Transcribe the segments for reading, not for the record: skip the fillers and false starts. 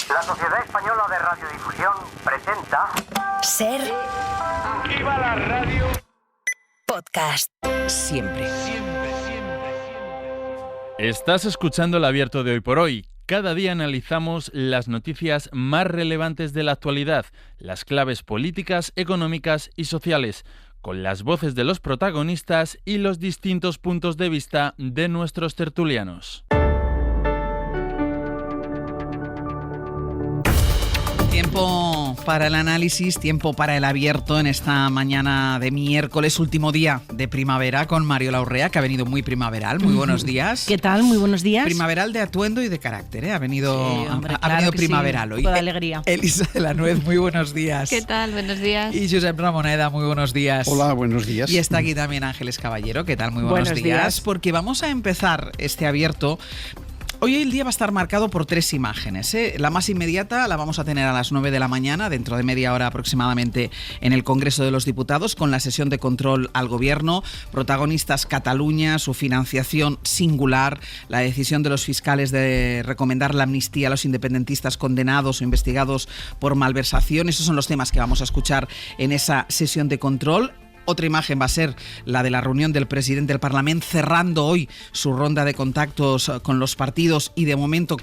La Sociedad Española de Radiodifusión presenta... Ser... ¡Viva la radio! Podcast. Siempre. Estás escuchando El Abierto de Hoy por Hoy. Cada día analizamos las noticias más relevantes de la actualidad, las claves políticas, económicas y sociales, con las voces de los protagonistas y los distintos puntos de vista de nuestros tertulianos. Tiempo para el análisis, tiempo para el abierto en esta mañana de miércoles, último día de primavera, con Mariola Urrea, que ha venido muy primaveral. Muy buenos días. ¿Qué tal? Muy buenos días. Primaveral de atuendo y de carácter, ¿eh? Ha venido, sí, hombre, ha venido primaveral sí, hoy. Toda alegría. Elisa de la Nuez, muy buenos días. ¿Qué tal? Buenos días. Y Josep Ramoneda, muy buenos días. Hola, buenos días. Y está aquí también Ángeles Caballero, ¿qué tal? Muy buenos días. Porque vamos a empezar este abierto. Hoy el día va a estar marcado por tres imágenes, ¿eh? La más inmediata la vamos a tener a las 9 de la mañana, dentro de media hora aproximadamente, en el Congreso de los Diputados, con la sesión de control al Gobierno. Protagonistas: Cataluña, su financiación singular, la decisión de los fiscales de recomendar la amnistía a los independentistas condenados o investigados por malversación. Esos son los temas que vamos a escuchar en esa sesión de control. Otra imagen va a ser la de la reunión del presidente del Parlamento, cerrando hoy su ronda de contactos con los partidos y de momento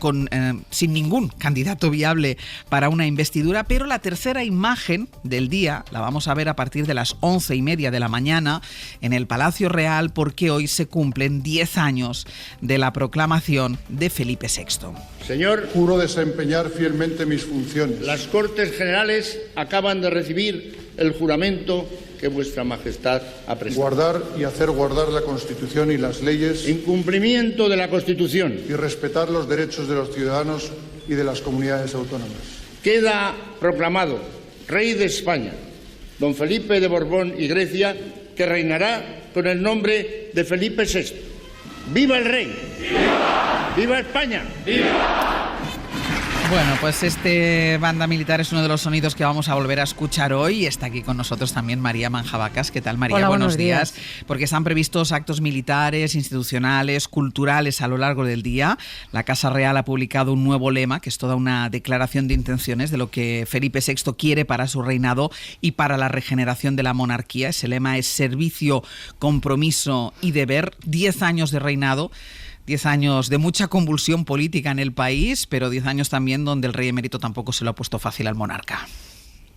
sin ningún candidato viable para una investidura. Pero la tercera imagen del día la vamos a ver a partir de las 11:30 de la mañana en el Palacio Real, porque hoy se cumplen 10 años de la proclamación de Felipe VI. Señor, juro desempeñar fielmente mis funciones. Las Cortes Generales acaban de recibir el juramento que Vuestra Majestad ha prestado. Guardar y hacer guardar la Constitución y las leyes. En cumplimiento de la Constitución. Y respetar los derechos de los ciudadanos y de las comunidades autónomas. Queda proclamado Rey de España, don Felipe de Borbón y Grecia, que reinará con el nombre de Felipe VI. ¡Viva el Rey! ¡Viva! ¡Viva España! ¡Viva! Bueno, pues este banda militar es uno de los sonidos que vamos a volver a escuchar hoy. Está aquí con nosotros también María Manjabacas. ¿Qué tal, María? Hola, buenos días. Porque están previstos actos militares, institucionales, culturales a lo largo del día. La Casa Real ha publicado un nuevo lema, que es toda una declaración de intenciones de lo que Felipe VI quiere para su reinado y para la regeneración de la monarquía. Ese lema es servicio, compromiso y deber. 10 años de reinado. 10 años de mucha convulsión política en el país, pero 10 años también donde el rey emérito tampoco se lo ha puesto fácil al monarca.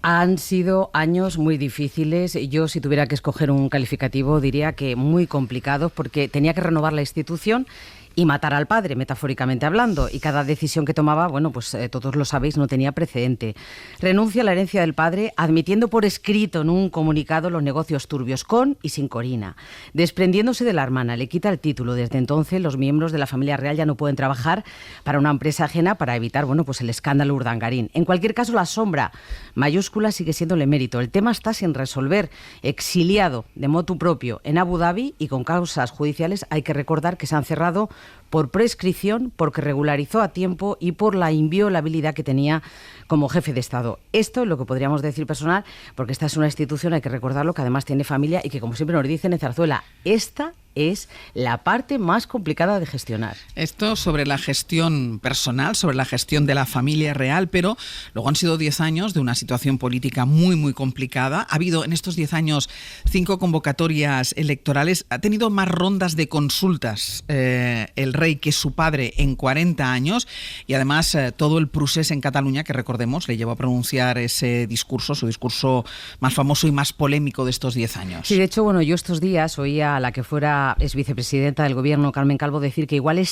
Han sido años muy difíciles. Yo, si tuviera que escoger un calificativo, diría que muy complicados, porque tenía que renovar la institución y matar al padre, metafóricamente hablando, y cada decisión que tomaba, bueno, pues todos lo sabéis, no tenía precedente. Renuncia a la herencia del padre, admitiendo por escrito en un comunicado los negocios turbios con y sin Corina. Desprendiéndose de la hermana, le quita el título. Desde entonces, los miembros de la familia real ya no pueden trabajar para una empresa ajena para evitar, bueno, pues el escándalo Urdangarín. En cualquier caso, la sombra mayúscula sigue siendo el emérito. El tema está sin resolver. Exiliado de motu propio en Abu Dhabi y con causas judiciales, hay que recordar que se han cerrado por prescripción, porque regularizó a tiempo y por la inviolabilidad que tenía como jefe de Estado. Esto es lo que podríamos decir personal, porque esta es una institución, hay que recordarlo, que además tiene familia y que, como siempre nos dicen en Zarzuela, esta es la parte más complicada de gestionar. Esto sobre la gestión personal, sobre la gestión de la familia real, pero luego han sido 10 años de una situación política muy, muy complicada. Ha habido en estos 10 años 5 convocatorias electorales. Ha tenido más rondas de consultas el rey que su padre en 40 años. Y además todo el procés en Cataluña, que recordemos, le llevó a pronunciar ese discurso, su discurso más famoso y más polémico de estos 10 años. Sí, de hecho, bueno, yo estos días oía a la que fuera es vicepresidenta del Gobierno, Carmen Calvo, decir que igual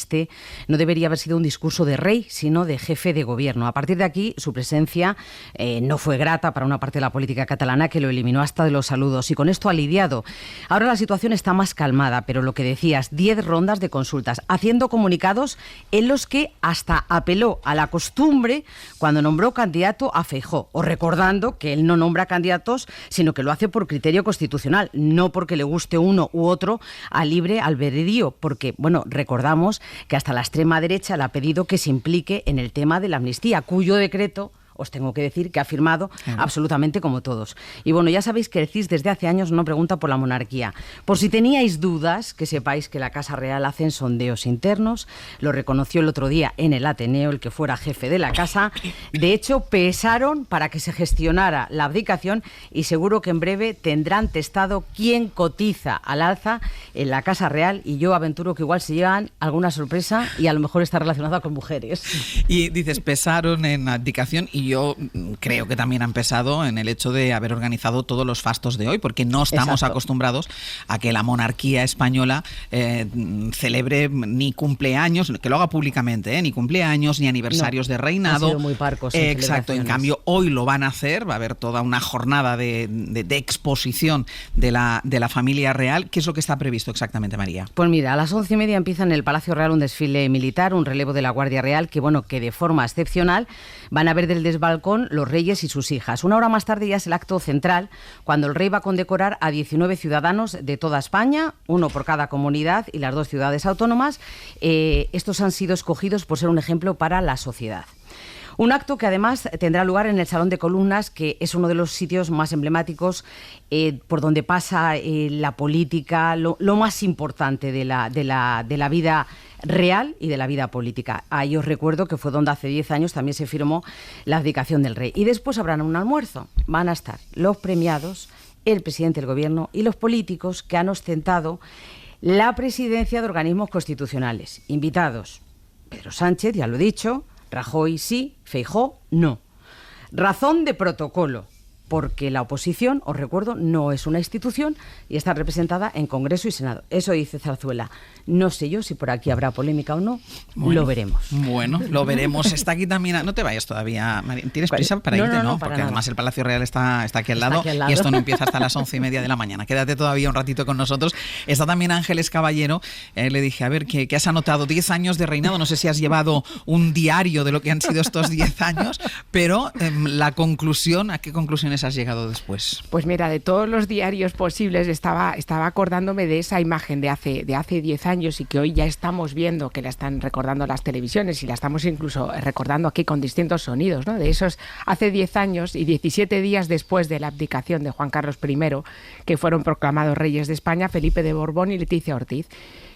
no debería haber sido un discurso de rey, sino de jefe de gobierno. A partir de aquí, su presencia no fue grata para una parte de la política catalana, que lo eliminó hasta de los saludos, y con esto ha lidiado. Ahora la situación está más calmada, pero lo que decías, 10 rondas de consultas, haciendo comunicados en los que hasta apeló a la costumbre cuando nombró candidato a Feijóo, o recordando que él no nombra candidatos, sino que lo hace por criterio constitucional, no porque le guste uno u otro a libre albedrío, porque, bueno, recordamos que hasta la extrema derecha le ha pedido que se implique en el tema de la amnistía, cuyo decreto os tengo que decir que ha firmado absolutamente como todos. Y bueno, ya sabéis que el CIS desde hace años no pregunta por la monarquía. Por si teníais dudas, que sepáis que la Casa Real hacen sondeos internos, lo reconoció el otro día en el Ateneo el que fuera jefe de la casa. De hecho, pesaron para que se gestionara la abdicación y seguro que en breve tendrán testado quién cotiza al alza en la Casa Real, y yo aventuro que igual se llevan alguna sorpresa y a lo mejor está relacionada con mujeres. Y dices, pesaron en abdicación, y yo creo que también han pesado en el hecho de haber organizado todos los fastos de hoy, porque no estamos acostumbrados a que la monarquía española celebre ni cumpleaños, que lo haga públicamente, ni cumpleaños, ni aniversarios de reinado. Han sido muy parcos. Exacto, en cambio hoy lo van a hacer, va a haber toda una jornada de exposición de la familia real. ¿Qué es lo que está previsto exactamente, María? Pues mira, a las 11:30 empieza en el Palacio Real un desfile militar, un relevo de la Guardia Real, que de forma excepcional van a ver desde el balcón los reyes y sus hijas. Una hora más tarde ya es el acto central, cuando el rey va a condecorar a 19 ciudadanos de toda España, uno por cada comunidad y las 2 ciudades autónomas. Estos han sido escogidos por ser un ejemplo para la sociedad. Un acto que además tendrá lugar en el Salón de Columnas, que es uno de los sitios más emblemáticos por donde pasa la política, lo más importante de la vida real y de la vida política. Ahí os recuerdo que fue donde hace 10 años también se firmó la abdicación del rey. Y después habrán un almuerzo. Van a estar los premiados, el presidente del gobierno y los políticos que han ostentado la presidencia de organismos constitucionales. Invitados: Pedro Sánchez, ya lo he dicho; Rajoy sí, Feijóo no. Razón de protocolo, porque la oposición, os recuerdo, no es una institución y está representada en Congreso y Senado. Eso dice Zarzuela. No sé yo si por aquí habrá polémica o no. Bueno, lo veremos. Bueno, lo veremos. Está aquí también. No te vayas todavía, María. ¿Tienes prisa para irte? No, porque además el Palacio Real está aquí al lado, y esto no empieza hasta las 11:30 de la mañana. Quédate todavía un ratito con nosotros. Está también Ángeles Caballero. Le dije, a ver, ¿qué has anotado? 10 años de reinado. No sé si has llevado un diario de lo que han sido estos 10 años, pero la conclusión, ¿a qué conclusiones has llegado después? Pues mira, de todos los diarios posibles estaba acordándome de esa imagen de hace 10 años, y que hoy ya estamos viendo que la están recordando las televisiones y la estamos incluso recordando aquí con distintos sonidos, ¿no? De esos hace 10 años y 17 días después de la abdicación de Juan Carlos I, que fueron proclamados reyes de España Felipe de Borbón y Leticia Ortiz.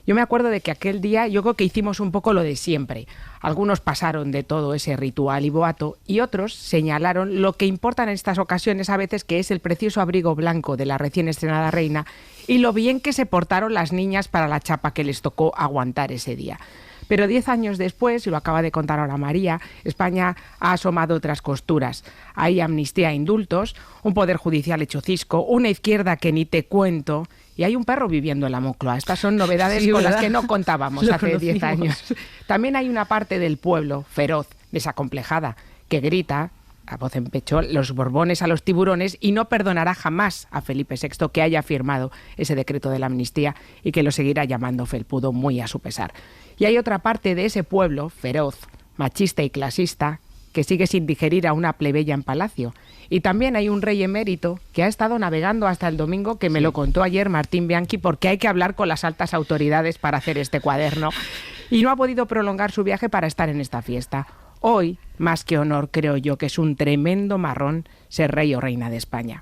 Yo me acuerdo de que aquel día yo creo que hicimos un poco lo de siempre. Algunos pasaron de todo ese ritual y boato y otros señalaron lo que importa en estas ocasiones a veces, que es el precioso abrigo blanco de la recién estrenada reina y lo bien que se portaron las niñas para la chapa que les tocó aguantar ese día. Pero 10 años después, y lo acaba de contar ahora María, España ha asomado otras costuras. Hay amnistía e indultos, un poder judicial hecho cisco, una izquierda que ni te cuento, y hay un perro viviendo en la Moncloa. Estas son novedades con las que no contábamos hace 10 años. También hay una parte del pueblo feroz, desacomplejada, que grita a voz en pecho los Borbones a los tiburones y no perdonará jamás a Felipe VI que haya firmado ese decreto de la amnistía y que lo seguirá llamando felpudo muy a su pesar. Y hay otra parte de ese pueblo feroz, machista y clasista, que sigue sin digerir a una plebeya en palacio. Y también hay un rey emérito que ha estado navegando hasta el domingo, que me lo contó ayer Martín Bianchi, porque hay que hablar con las altas autoridades para hacer este cuaderno, y no ha podido prolongar su viaje para estar en esta fiesta. Hoy, más que honor, creo yo que es un tremendo marrón ser rey o reina de España.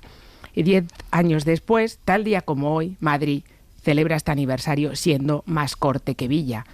Y 10 años después, tal día como hoy, Madrid celebra este aniversario siendo más corte que Villa.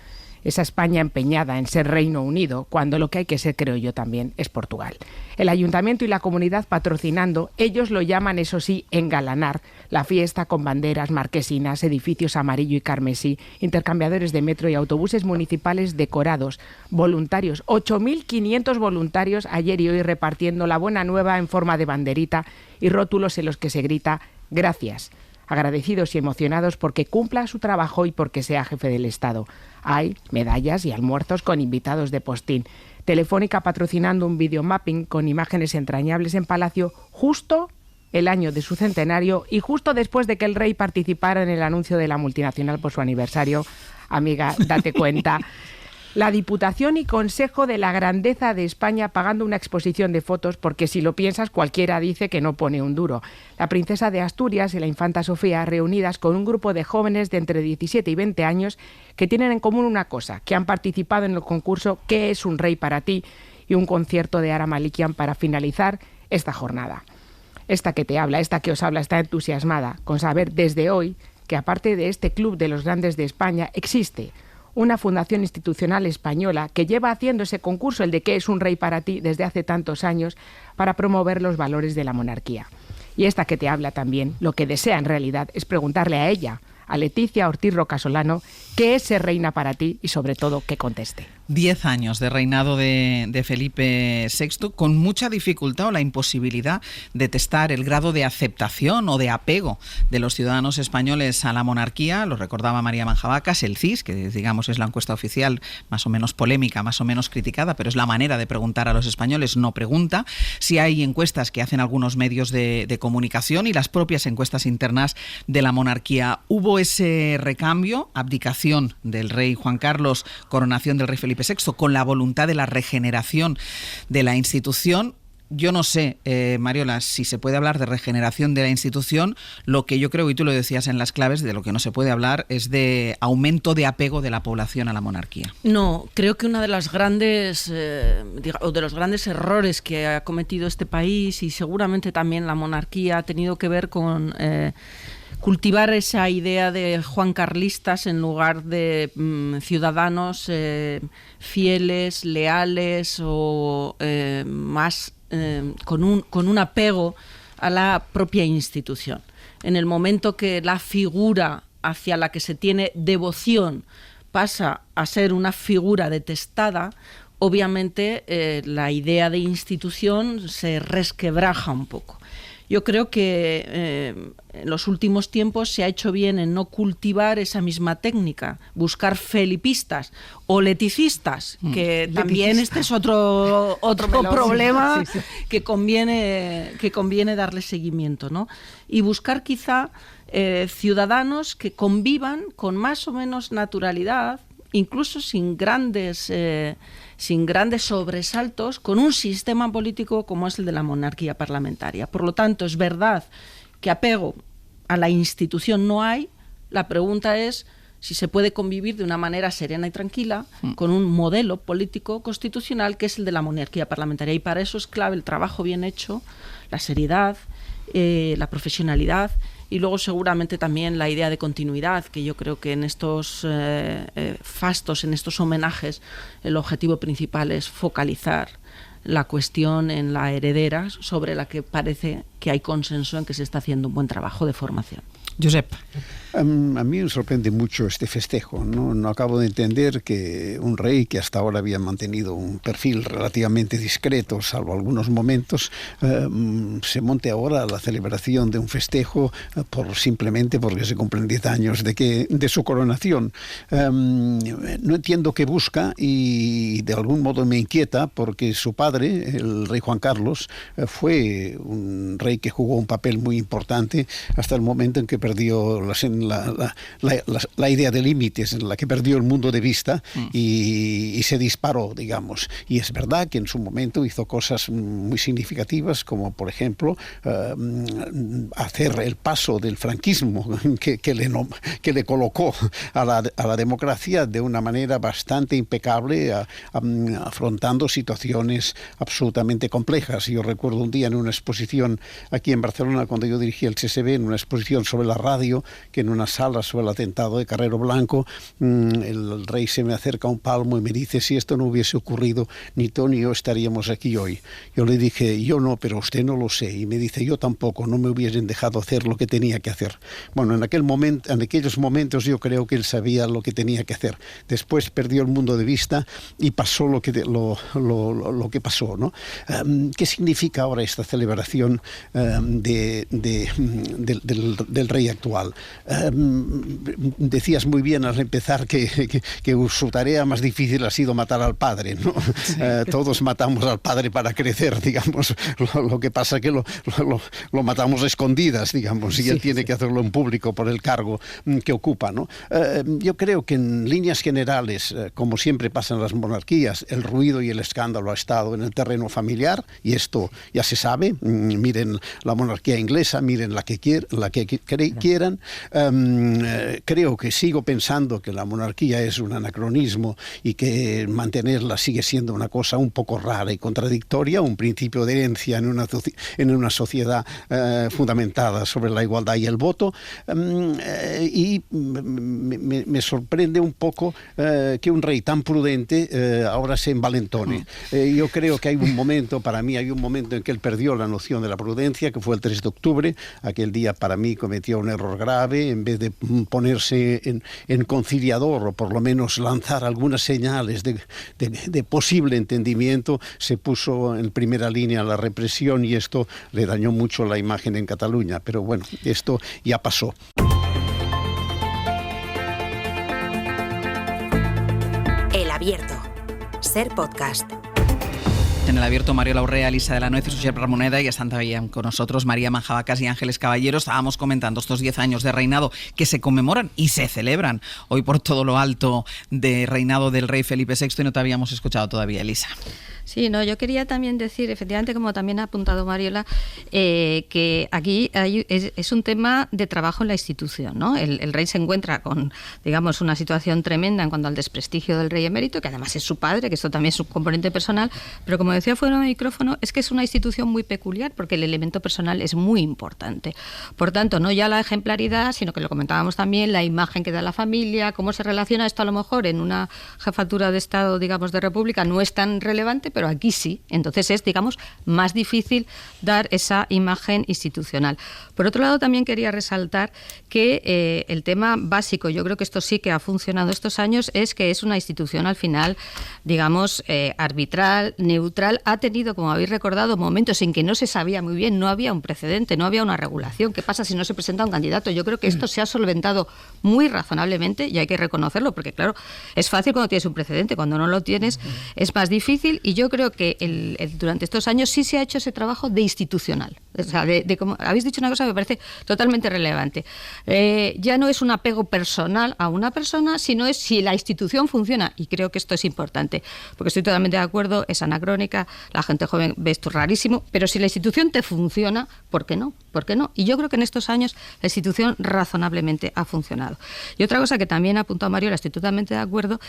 Esa España empeñada en ser Reino Unido, cuando lo que hay que ser, creo yo, también es Portugal. El ayuntamiento y la comunidad patrocinando, ellos lo llaman, eso sí, engalanar la fiesta con banderas, marquesinas, edificios amarillo y carmesí, intercambiadores de metro y autobuses municipales decorados, voluntarios, 8.500 voluntarios ayer y hoy repartiendo la buena nueva en forma de banderita y rótulos en los que se grita «Gracias». Agradecidos y emocionados porque cumpla su trabajo y porque sea jefe del Estado. Hay medallas y almuerzos con invitados de postín. Telefónica patrocinando un videomapping con imágenes entrañables en Palacio justo el año de su centenario y justo después de que el rey participara en el anuncio de la multinacional por su aniversario. Amiga, date cuenta. La Diputación y Consejo de la Grandeza de España pagando una exposición de fotos, porque si lo piensas cualquiera dice que no pone un duro. La princesa de Asturias y la infanta Sofía reunidas con un grupo de jóvenes de entre 17 y 20 años que tienen en común una cosa, que han participado en el concurso ¿Qué es un rey para ti? y un concierto de Ara Malikian para finalizar esta jornada. Esta que te habla, esta que os habla, está entusiasmada con saber desde hoy que aparte de este Club de los Grandes de España existe una fundación institucional española que lleva haciendo ese concurso, el de ¿Qué es un rey para ti?, desde hace tantos años, para promover los valores de la monarquía. Y esta que te habla también, lo que desea en realidad es preguntarle a ella, a Leticia Ortiz Rocasolano, qué es ser reina para ti y sobre todo que conteste. 10 años de reinado de Felipe VI, con mucha dificultad o la imposibilidad de testar el grado de aceptación o de apego de los ciudadanos españoles a la monarquía. Lo recordaba María Manjabacas, el CIS, que digamos es la encuesta oficial más o menos polémica, más o menos criticada, pero es la manera de preguntar a los españoles, no pregunta. Si hay encuestas que hacen algunos medios de comunicación y las propias encuestas internas de la monarquía. Hubo ese recambio, abdicación del rey Juan Carlos, coronación del rey Felipe VI, con la voluntad de la regeneración de la institución. Yo no sé, Mariola, si se puede hablar de regeneración de la institución. Lo que yo creo, y tú lo decías en las claves, de lo que no se puede hablar es de aumento de apego de la población a la monarquía. No, creo que una de las grandes o de los grandes errores que ha cometido este país, y seguramente también la monarquía, ha tenido que ver con cultivar esa idea de juancarlistas en lugar de ciudadanos fieles, leales o más con un apego a la propia institución. En el momento que la figura hacia la que se tiene devoción pasa a ser una figura detestada, obviamente la idea de institución se resquebraja un poco. Yo creo que en los últimos tiempos se ha hecho bien en no cultivar esa misma técnica, buscar felipistas o leticistas, que también este es otro problema que conviene darle seguimiento, ¿no? Y buscar quizá ciudadanos que convivan con más o menos naturalidad, incluso sin grandes sobresaltos, con un sistema político como es el de la monarquía parlamentaria. Por lo tanto, es verdad que apego a la institución no hay. La pregunta es si se puede convivir de una manera serena y tranquila con un modelo político constitucional que es el de la monarquía parlamentaria. Y para eso es clave el trabajo bien hecho, la seriedad, la profesionalidad, y luego seguramente también la idea de continuidad, que yo creo que en estos fastos, en estos homenajes, el objetivo principal es focalizar la cuestión en la heredera, sobre la que parece que hay consenso en que se está haciendo un buen trabajo de formación. Josep. A mí me sorprende mucho este festejo. No acabo de entender que un rey que hasta ahora había mantenido un perfil relativamente discreto, salvo algunos momentos, se monte ahora a la celebración de un festejo simplemente porque se cumplen 10 años de su coronación. No entiendo qué busca y de algún modo me inquieta porque su padre, el rey Juan Carlos, fue un rey que jugó un papel muy importante hasta el momento en que perdió la idea de límites, en la que perdió el mundo de vista y se disparó, digamos. Y es verdad que en su momento hizo cosas muy significativas, como por ejemplo hacer el paso del franquismo que le colocó a la democracia de una manera bastante impecable, afrontando situaciones absolutamente complejas. Yo recuerdo un día en una exposición aquí en Barcelona, cuando yo dirigí el CSB, en una exposición sobre la radio, que en una sala sobre el atentado de Carrero Blanco, el rey se me acerca un palmo y me dice: si esto no hubiese ocurrido, ni tú ni yo estaríamos aquí hoy. Yo le dije: yo no, pero usted no lo sé. Y me dice: yo tampoco, no me hubiesen dejado hacer lo que tenía que hacer. Bueno, en aquellos momentos yo creo que él sabía lo que tenía que hacer. Después perdió el mundo de vista y pasó lo que pasó, ¿no? ¿Qué significa ahora esta celebración del rey actual? Decías muy bien al empezar que su tarea más difícil ha sido matar al padre, ¿no? Sí. Todos matamos al padre para crecer, digamos. Lo que pasa es que lo matamos a escondidas, digamos, y él tiene que hacerlo en público por el cargo que ocupa, ¿no? Yo creo que en líneas generales, como siempre pasa en las monarquías, el ruido y el escándalo ha estado en el terreno familiar, y esto ya se sabe. Miren la monarquía inglesa, miren la que quieran. Creo que sigo pensando que la monarquía es un anacronismo y que mantenerla sigue siendo una cosa un poco rara y contradictoria, un principio de herencia en una sociedad fundamentada sobre la igualdad y el voto. Y me sorprende un poco que un rey tan prudente ahora se envalentone. Yo creo que hay un momento en que él perdió la noción de la prudencia, que fue el 3 de octubre. Aquel día para mí cometió un error grave. En vez de ponerse en conciliador o por lo menos lanzar algunas señales de posible entendimiento, se puso en primera línea la represión y esto le dañó mucho la imagen en Cataluña. Pero bueno, esto ya pasó. El Abierto. Ser Podcast. En El Abierto, Mariola Urrea, Elisa de la Nuez y Josep Ramoneda, ya están todavía con nosotros María Manjabacas y Ángeles Caballero. Estábamos comentando estos 10 años de reinado que se conmemoran y se celebran hoy por todo lo alto de reinado del rey Felipe VI, y no te habíamos escuchado todavía, Elisa. Sí, no, yo quería también decir, efectivamente, como también ha apuntado Mariola, que aquí es un tema de trabajo en la institución, ¿no? El rey se encuentra con, digamos, una situación tremenda en cuanto al desprestigio del rey emérito, que además es su padre, que esto también es un componente personal, pero como decía fuera del micrófono, es que es una institución muy peculiar porque el elemento personal es muy importante. Por tanto, no ya la ejemplaridad, sino que lo comentábamos también, la imagen que da la familia, cómo se relaciona esto a lo mejor en una jefatura de Estado, digamos, de República, no es tan relevante, pero aquí sí. Entonces es, digamos, más difícil dar esa imagen institucional. Por otro lado, también quería resaltar que el tema básico, yo creo que esto sí que ha funcionado estos años, es que es una institución al final, digamos, arbitral, neutral. Ha tenido, como habéis recordado, momentos en que no se sabía muy bien, no había un precedente, no había una regulación. ¿Qué pasa si no se presenta un candidato? Yo creo que esto se ha solventado muy razonablemente y hay que reconocerlo, porque claro, es fácil cuando tienes un precedente, cuando no lo tienes es más difícil, y yo creo que durante estos años sí se ha hecho ese trabajo de institucional. O sea, como habéis dicho una cosa que me parece totalmente relevante. Ya no es un apego personal a una persona, sino es si la institución funciona, y creo que esto es importante, porque estoy totalmente de acuerdo, es anacrónica, la gente joven ve esto rarísimo, pero si la institución te funciona, ¿por qué no? ¿Por qué no? Y yo creo que en estos años la institución razonablemente ha funcionado. Y otra cosa que también ha apuntado Mariola, estoy totalmente de acuerdo,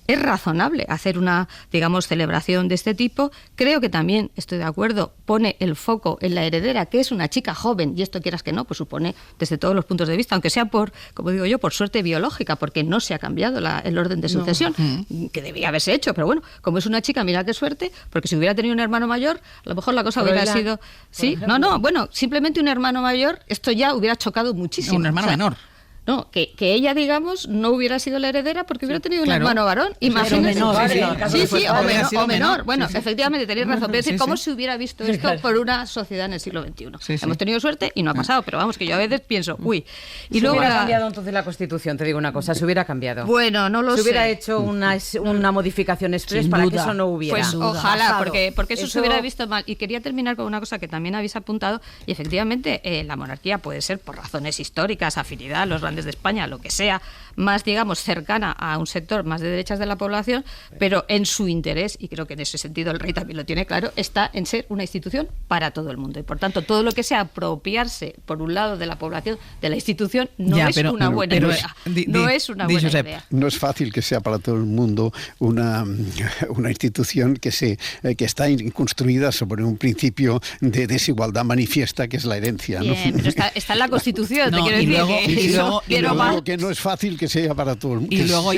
es razonable hacer una, digamos, celebración de este tipo. Creo que también, estoy de acuerdo, pone el foco en la heredera, que es una chica joven, y esto quieras que no, pues supone desde todos los puntos de vista, aunque sea por, como digo yo, por suerte biológica, porque no se ha cambiado el orden de sucesión, que debía haberse hecho, pero bueno, como es una chica, mira qué suerte, porque si hubiera tenido un hermano mayor, a lo mejor la cosa hubiera sido... Sí, bueno, simplemente un hermano mayor, esto ya hubiera chocado muchísimo. Un hermano menor. No, que ella, digamos, no hubiera sido la heredera porque hubiera tenido un hermano varón. Imagínate. O menor. Bueno, efectivamente, tenéis razón. Pero es decir, ¿cómo se hubiera visto esto por una sociedad en el siglo XXI? Hemos tenido suerte y no ha pasado, pero vamos, que yo a veces pienso, uy. Y luego hubiera cambiado entonces la Constitución, te digo una cosa, se hubiera cambiado. Bueno, no lo sé. Se hubiera hecho una modificación express para que eso no hubiera. Pues ojalá, porque eso se hubiera visto mal. Y quería terminar con una cosa que también habéis apuntado, y efectivamente la monarquía puede ser por razones históricas, afinidad, los grandes de España, lo que sea, más, digamos, cercana a un sector más de derechas de la población, pero en su interés, y creo que en ese sentido el rey también lo tiene claro, está en ser una institución para todo el mundo. Y por tanto, todo lo que sea apropiarse, por un lado, de la población, de la institución, no es una buena idea. No es una buena idea. No es fácil que sea para todo el mundo una institución que está construida sobre un principio de desigualdad manifiesta, que es la herencia. Bien, ¿no? Pero está en la Constitución, te quiero decir. Y luego que no es fácil que sea para todo el mundo. Y luego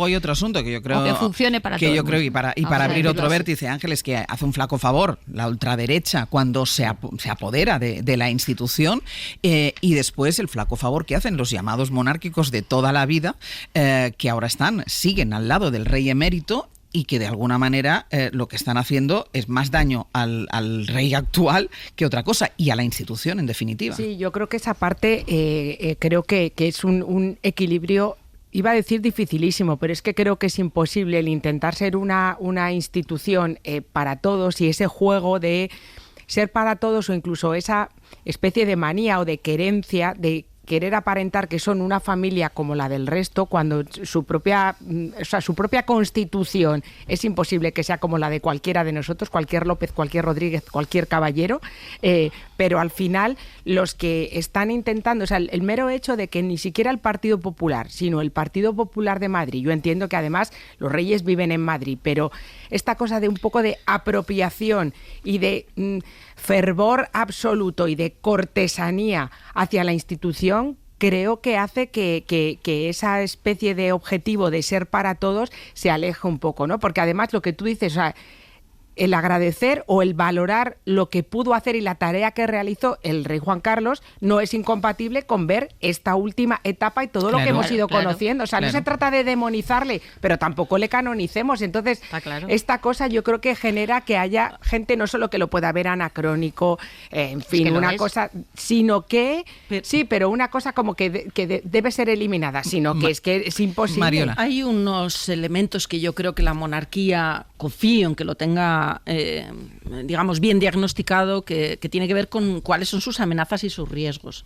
hay otro asunto que yo creo que funcione para todo el mundo. Y para abrir otro vértice, Ángeles, que hace un flaco favor la ultraderecha cuando se apodera de la institución, y después el flaco favor que hacen los llamados monárquicos de toda la vida, que ahora siguen al lado del rey emérito, y que de alguna manera lo que están haciendo es más daño al rey actual que otra cosa, y a la institución en definitiva. Sí, yo creo que esa parte creo que es un equilibrio, iba a decir dificilísimo, pero es que creo que es imposible el intentar ser una institución para todos, y ese juego de ser para todos, o incluso esa especie de manía o de querencia de querer aparentar que son una familia como la del resto, cuando su propia constitución es imposible que sea como la de cualquiera de nosotros, cualquier López, cualquier Rodríguez, cualquier Caballero, pero al final los que están intentando, o sea, el mero hecho de que ni siquiera el Partido Popular, sino el Partido Popular de Madrid, yo entiendo que además los reyes viven en Madrid, pero esta cosa de un poco de apropiación y de fervor absoluto y de cortesanía hacia la institución, creo que hace que esa especie de objetivo de ser para todos se aleje un poco, ¿no? Porque además lo que tú dices, o sea, el agradecer o el valorar lo que pudo hacer y la tarea que realizó el rey Juan Carlos no es incompatible con ver esta última etapa y todo lo que hemos ido conociendo. O sea, no se trata de demonizarle, pero tampoco le canonicemos. Entonces, esta cosa yo creo que genera que haya gente no solo que lo pueda ver anacrónico, en fin, es que una cosa, sino que, sí, pero una cosa como que debe ser eliminada, sino que es imposible. Mariola. Hay unos elementos que yo creo que la monarquía, confío en que lo tenga digamos, bien diagnosticado, que tiene que ver con cuáles son sus amenazas y sus riesgos.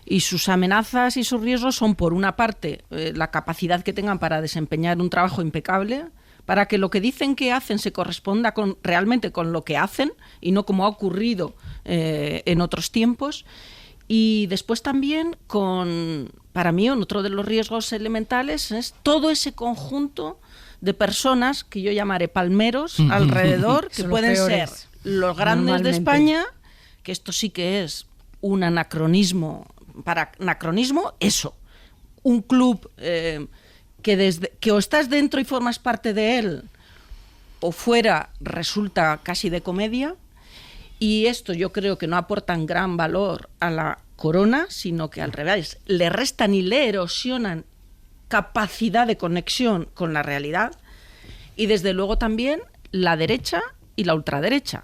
Y sus amenazas y sus riesgos son, por una parte, la capacidad que tengan para desempeñar un trabajo impecable, para que lo que dicen que hacen se corresponda realmente con lo que hacen y no como ha ocurrido en otros tiempos. Y después también, para mí, otro de los riesgos elementales es todo ese conjunto de personas que yo llamaré palmeros alrededor, que pueden ser los grandes de España, que esto sí que es un anacronismo. Para anacronismo, eso. Un club que o estás dentro y formas parte de él, o fuera resulta casi de comedia. Y esto yo creo que no aportan gran valor a la corona, sino que al revés, le restan y le erosionan capacidad de conexión con la realidad, y desde luego también la derecha y la ultraderecha,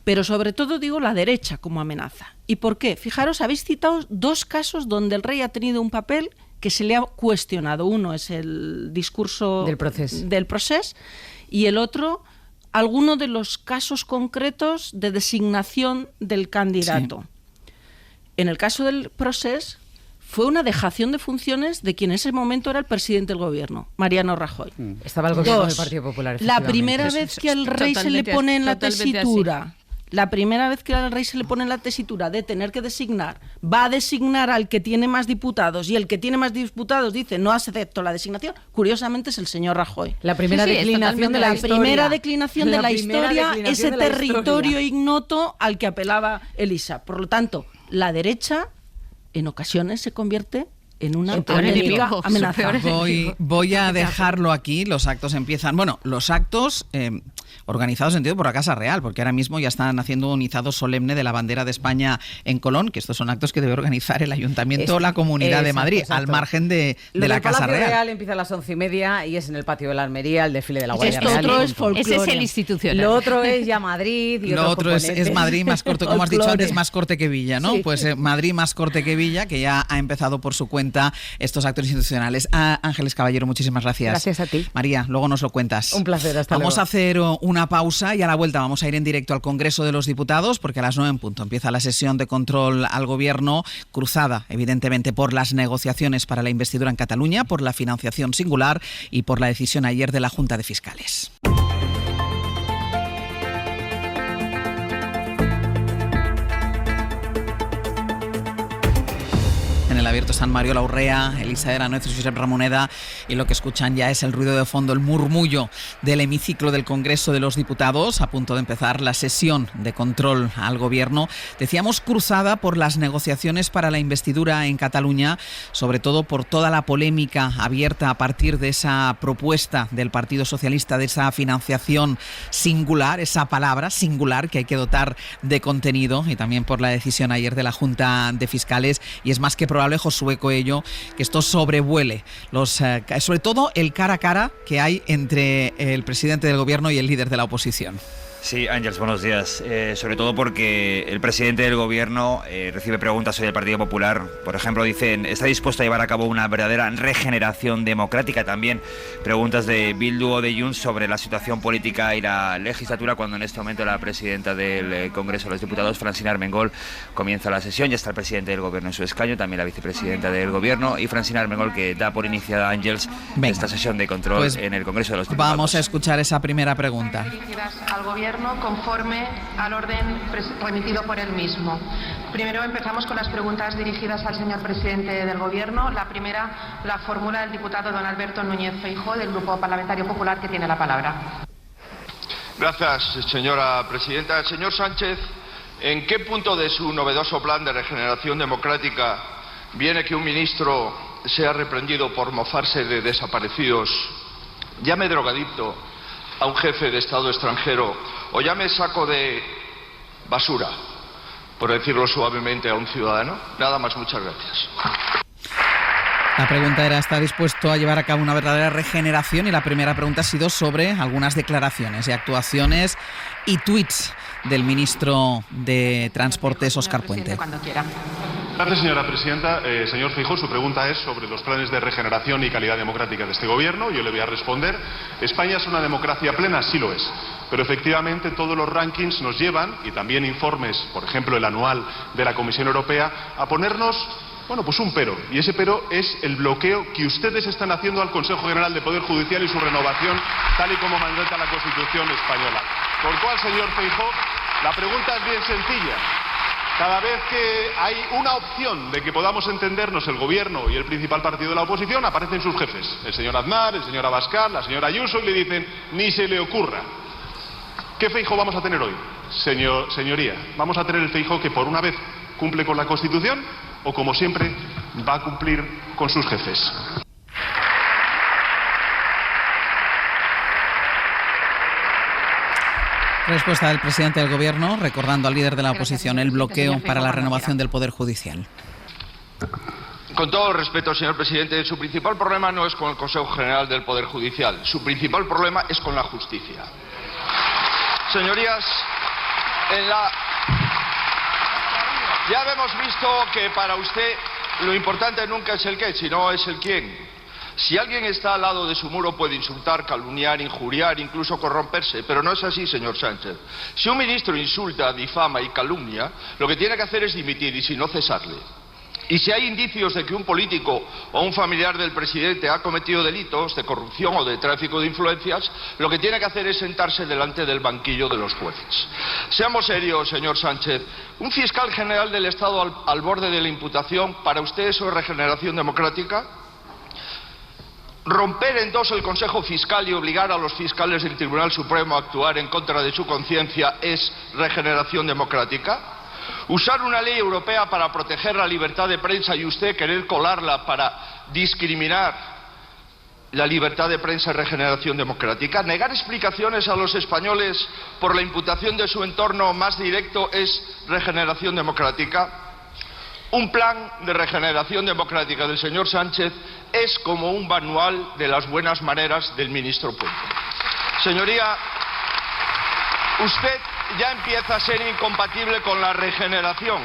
pero sobre todo digo la derecha como amenaza. ¿Y por qué? Fijaros, habéis citado dos casos donde el rey ha tenido un papel que se le ha cuestionado. Uno es el discurso del Procés y el otro, alguno de los casos concretos de designación del candidato. Sí. En el caso del Procés fue una dejación de funciones de quien en ese momento era el presidente del gobierno, Mariano Rajoy. Estaba el gobierno del Partido Popular. La primera vez que al rey se le pone en la tesitura, de tener que designar, va a designar al que tiene más diputados, y el que tiene más diputados dice no acepto la designación, curiosamente es el señor Rajoy. La primera declinación de la historia. La primera declinación de la historia, ese territorio ignoto al que apelaba Elisa. Por lo tanto, la derecha en ocasiones se convierte en una auténtica amenaza. Voy a dejarlo aquí. Los actos empiezan. Bueno, los actos organizados, entiendo, por la Casa Real, porque ahora mismo ya están haciendo un izado solemne de la bandera de España en Colón, que estos son actos que debe organizar el Ayuntamiento o la Comunidad de Madrid, al margen de la Casa Real. El Palacio Real empieza a las 11:30 y es en el patio de la Almería, el desfile de la Guardia Real. Otro es folclore. Ese es el institucional. Lo otro es ya Madrid. Y lo otro es Madrid más corto, como has dicho antes, más corte que Villa, ¿no? Sí. Pues Madrid más corte que Villa, que ya ha empezado por su cuenta estos actos institucionales. Ángeles Caballero, muchísimas gracias. Gracias a ti. María, luego nos lo cuentas. Un placer, hasta luego. Vamos a hacer una pausa y a la vuelta vamos a ir en directo al Congreso de los Diputados, porque a las 9 en punto empieza la sesión de control al Gobierno, cruzada evidentemente por las negociaciones para la investidura en Cataluña, por la financiación singular y por la decisión ayer de la Junta de Fiscales. En el abierto están Mariola Urrea, Elisa de la Nuez y Josep Ramoneda, y lo que escuchan ya es el ruido de fondo, el murmullo del hemiciclo del Congreso de los Diputados, a punto de empezar la sesión de control al Gobierno. Decíamos cruzada por las negociaciones para la investidura en Cataluña, sobre todo por toda la polémica abierta a partir de esa propuesta del Partido Socialista, de esa financiación singular, esa palabra singular que hay que dotar de contenido, y también por la decisión ayer de la Junta de Fiscales, y es más que probable, Josué Coello, que esto sobrevuele sobre todo el cara a cara que hay entre el presidente del Gobierno y el líder de la oposición. Sí, Ángels, buenos días. Sobre todo porque el presidente del gobierno recibe preguntas hoy del Partido Popular. Por ejemplo, dicen, ¿está dispuesto a llevar a cabo una verdadera regeneración democrática? También preguntas de Bildu o de Junts sobre la situación política y la legislatura, cuando en este momento la presidenta del Congreso de los Diputados, Francina Armengol, comienza la sesión. Ya está el presidente del gobierno en su escaño, también la vicepresidenta del gobierno, y Francina Armengol, que da por iniciada, Ángels, esta sesión de control en el Congreso de los Diputados. Vamos a escuchar esa primera pregunta. Al gobierno conforme al orden remitido por él mismo. Primero empezamos con las preguntas dirigidas al señor presidente del Gobierno. La primera la formula el diputado don Alberto Núñez Feijóo, del Grupo Parlamentario Popular, que tiene la palabra. Gracias, señora presidenta. Señor Sánchez, ¿en qué punto de su novedoso plan de regeneración democrática viene que un ministro sea reprendido por mofarse de desaparecidos, llame drogadicto a un jefe de Estado extranjero o llame saco de basura, por decirlo suavemente, a un ciudadano? Nada más, muchas gracias. La pregunta era, ¿está dispuesto a llevar a cabo una verdadera regeneración? Y la primera pregunta ha sido sobre algunas declaraciones y actuaciones y tuits del ministro de Transportes, Óscar Puente. Gracias, señora presidenta. Señor Feijóo, su pregunta es sobre los planes de regeneración y calidad democrática de este gobierno. Yo le voy a responder. ¿España es una democracia plena? Sí lo es. Pero efectivamente todos los rankings nos llevan, y también informes, por ejemplo el anual de la Comisión Europea, a ponernos, bueno, pues un pero. Y ese pero es el bloqueo que ustedes están haciendo al Consejo General de Poder Judicial y su renovación, tal y como mandata la Constitución española. Por lo cual, señor Feijóo, la pregunta es bien sencilla. Cada vez que hay una opción de que podamos entendernos el gobierno y el principal partido de la oposición, aparecen sus jefes, el señor Aznar, el señor Abascal, la señora Ayuso, y le dicen, ni se le ocurra. ¿Qué Feijóo vamos a tener hoy? Señoría, ¿vamos a tener el Feijóo que por una vez cumple con la Constitución o, como siempre, va a cumplir con sus jefes? Respuesta del presidente del Gobierno, recordando al líder de la oposición el bloqueo para la renovación del Poder Judicial. Con todo respeto, señor presidente, su principal problema no es con el Consejo General del Poder Judicial. Su principal problema es con la justicia. Señorías, ya hemos visto que para usted lo importante nunca es el qué, sino es el quién. Si alguien está al lado de su muro puede insultar, calumniar, injuriar, incluso corromperse, pero no es así, señor Sánchez. Si un ministro insulta, difama y calumnia, lo que tiene que hacer es dimitir y si no cesarle. Y si hay indicios de que un político o un familiar del presidente ha cometido delitos de corrupción o de tráfico de influencias, lo que tiene que hacer es sentarse delante del banquillo de los jueces. Seamos serios, señor Sánchez. ¿Un fiscal general del Estado al borde de la imputación, para usted eso es regeneración democrática? ¿Romper en dos el Consejo Fiscal y obligar a los fiscales del Tribunal Supremo a actuar en contra de su conciencia es regeneración democrática? ¿Usar una ley europea para proteger la libertad de prensa y usted querer colarla para discriminar la libertad de prensa es regeneración democrática? ¿Negar explicaciones a los españoles por la imputación de su entorno más directo es regeneración democrática? Un plan de regeneración democrática del señor Sánchez es como un manual de las buenas maneras del ministro Puente. Señoría, usted ya empieza a ser incompatible con la regeneración.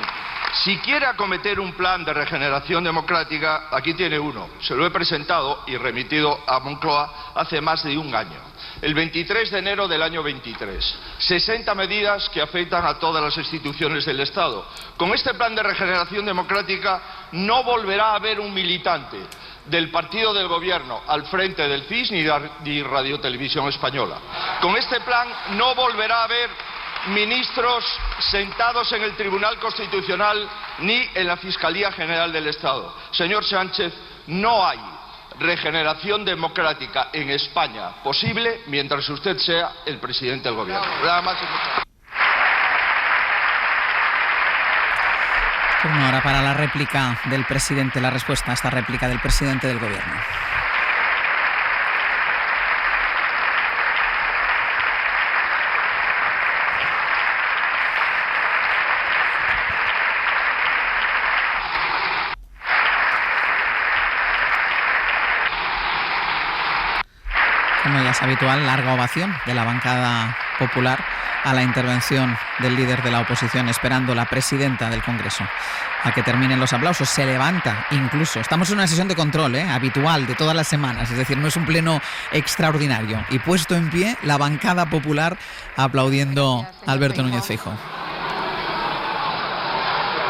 Si quiere acometer un plan de regeneración democrática, aquí tiene uno. Se lo he presentado y remitido a Moncloa hace más de un año. El 23 de enero del año 23. 60 medidas que afectan a todas las instituciones del Estado. Con este plan de regeneración democrática no volverá a haber un militante del partido del gobierno al frente del CIS ni Radio Televisión Española. Con este plan no volverá a haber ministros sentados en el Tribunal Constitucional ni en la Fiscalía General del Estado. Señor Sánchez, no hay regeneración democrática en España posible mientras usted sea el presidente del gobierno. Nada más y muchas gracias. Turno ahora para la réplica del presidente, la respuesta a esta réplica del presidente del gobierno. Como ya es habitual, larga ovación de la bancada popular a la intervención del líder de la oposición, esperando la presidenta del Congreso a que terminen los aplausos. Se levanta incluso. Estamos en una sesión de control habitual de todas las semanas, es decir, no es un pleno extraordinario. Y puesto en pie la bancada popular aplaudiendo a Alberto Núñez Feijóo.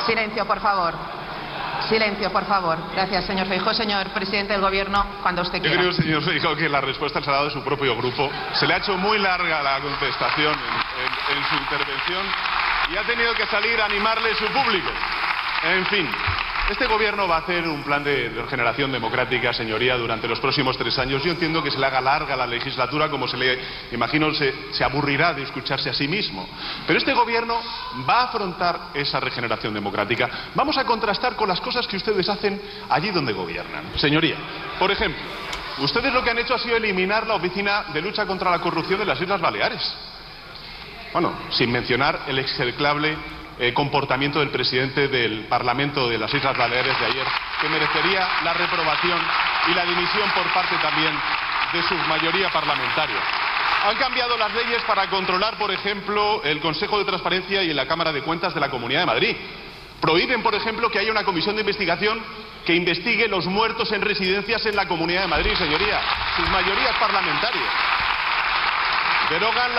Silencio, por favor. Silencio, por favor. Gracias, señor Feijóo. Señor presidente del Gobierno, cuando usted quiera. Yo creo, señor Feijóo, que la respuesta se la ha dado de su propio grupo. Se le ha hecho muy larga la contestación en su intervención y ha tenido que salir a animarle su público. En fin, este Gobierno va a hacer un plan de regeneración democrática, señoría, durante los próximos 3 años. Yo entiendo que se le haga larga la legislatura, como se le imagino se aburrirá de escucharse a sí mismo. Pero este Gobierno va a afrontar esa regeneración democrática. Vamos a contrastar con las cosas que ustedes hacen allí donde gobiernan. Señoría, por ejemplo, ustedes lo que han hecho ha sido eliminar la Oficina de Lucha contra la Corrupción de las Islas Baleares. Bueno, sin mencionar el execrable comportamiento del presidente del Parlamento de las Islas Baleares de ayer, que merecería la reprobación y la dimisión por parte también de su mayoría parlamentaria. Han cambiado las leyes para controlar, por ejemplo, el Consejo de Transparencia y la Cámara de Cuentas de la Comunidad de Madrid. Prohíben, por ejemplo, que haya una comisión de investigación que investigue los muertos en residencias en la Comunidad de Madrid, señoría, sus mayorías parlamentarias. Derogan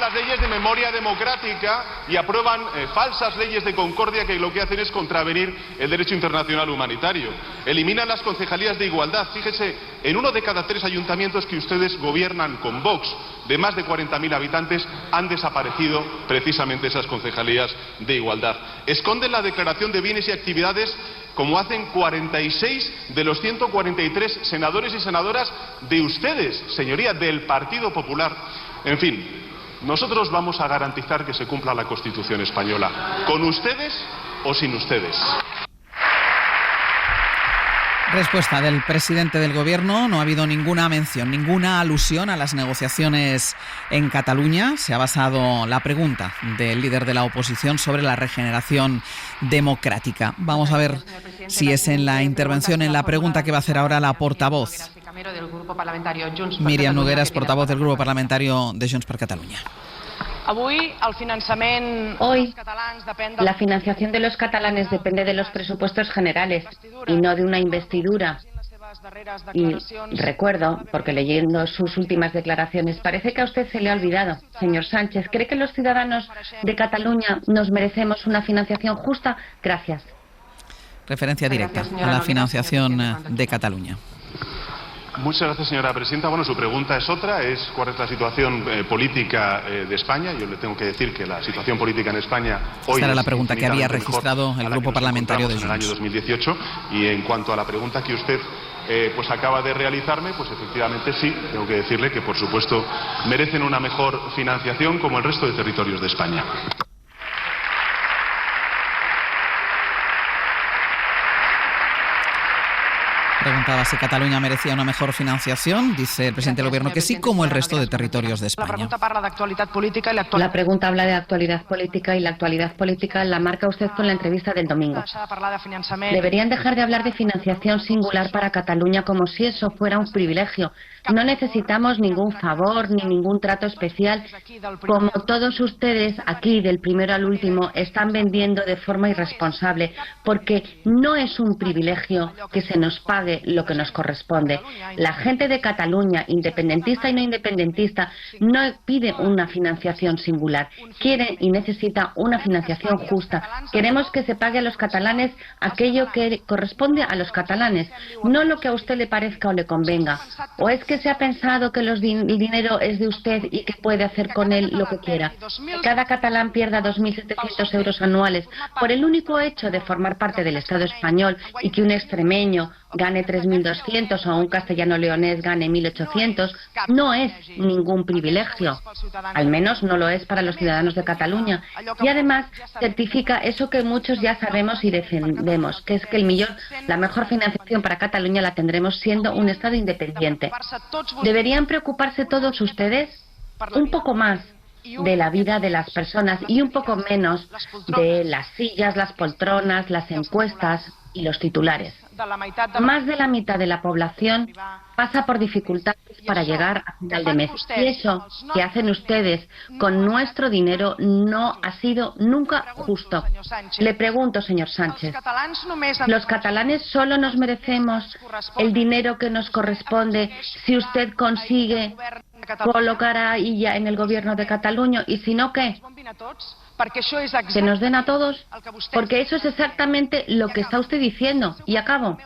las leyes de memoria democrática y aprueban falsas leyes de concordia que lo que hacen es contravenir el derecho internacional humanitario. Eliminan las concejalías de igualdad. Fíjese, en 1 de cada 3 ayuntamientos que ustedes gobiernan con Vox, de más de 40.000 habitantes, han desaparecido precisamente esas concejalías de igualdad. Esconden la declaración de bienes y actividades, como hacen 46 de los 143 senadores y senadoras de ustedes, señoría, del Partido Popular. En fin, nosotros vamos a garantizar que se cumpla la Constitución española, con ustedes o sin ustedes. Respuesta del presidente del Gobierno. No ha habido ninguna mención, ninguna alusión a las negociaciones en Cataluña. Se ha basado la pregunta del líder de la oposición sobre la regeneración democrática. Vamos a ver si es en la intervención, en la pregunta que va a hacer ahora la portavoz. Míriam Nogueras, portavoz del Grupo Parlamentario de Junts per Catalunya. Hoy, la financiación de los catalanes depende de los presupuestos generales y no de una investidura. Y recuerdo, porque leyendo sus últimas declaraciones, parece que a usted se le ha olvidado, señor Sánchez. ¿Cree que los ciudadanos de Cataluña nos merecemos una financiación justa? Gracias. Referencia directa a la financiación de Cataluña. Muchas gracias, señora presidenta. Bueno, su pregunta es otra, es cuál es la situación política de España. Yo le tengo que decir que la situación política en España hoy esta era la pregunta que había registrado el Grupo Parlamentario de Junts. En el año 2018. Y en cuanto a la pregunta que usted pues acaba de realizarme, pues efectivamente sí, tengo que decirle que por supuesto merecen una mejor financiación como el resto de territorios de España. Preguntaba si Cataluña merecía una mejor financiación. Dice el presidente del Gobierno que sí, como el resto de territorios de España. La pregunta habla de actualidad política y la actualidad política la marca usted con la entrevista del domingo. Deberían dejar de hablar de financiación singular para Cataluña como si eso fuera un privilegio. No necesitamos ningún favor ni ningún trato especial. Como todos ustedes aquí, del primero al último, están vendiendo de forma irresponsable, porque no es un privilegio que se nos pague lo que nos corresponde. La gente de Cataluña, independentista y no independentista, no pide una financiación singular. Quiere y necesita una financiación justa. Queremos que se pague a los catalanes aquello que corresponde a los catalanes, no lo que a usted le parezca o le convenga. ¿O es que se ha pensado que el dinero es de usted y que puede hacer con él lo que quiera? Cada catalán pierda 2.700 euros anuales por el único hecho de formar parte del Estado español y que un extremeño gane 3.200 o un castellano leonés gane 1.800, no es ningún privilegio. Al menos no lo es para los ciudadanos de Cataluña. Y además certifica eso que muchos ya sabemos y defendemos, que es que la mejor financiación para Cataluña la tendremos siendo un Estado independiente. ¿Deberían preocuparse todos ustedes un poco más de la vida de las personas y un poco menos de las sillas, las poltronas, las encuestas y los titulares? Más de la mitad de la población pasa por dificultades para llegar a final de mes. Y eso que hacen ustedes con nuestro dinero no ha sido nunca justo. Le pregunto, señor Sánchez, ¿los catalanes solo nos merecemos el dinero que nos corresponde si usted consigue colocar a Illa en el gobierno de Cataluña? Y si no, ¿qué? ¿Que nos den a todos? Porque eso es exactamente lo que está usted diciendo. Y acabo.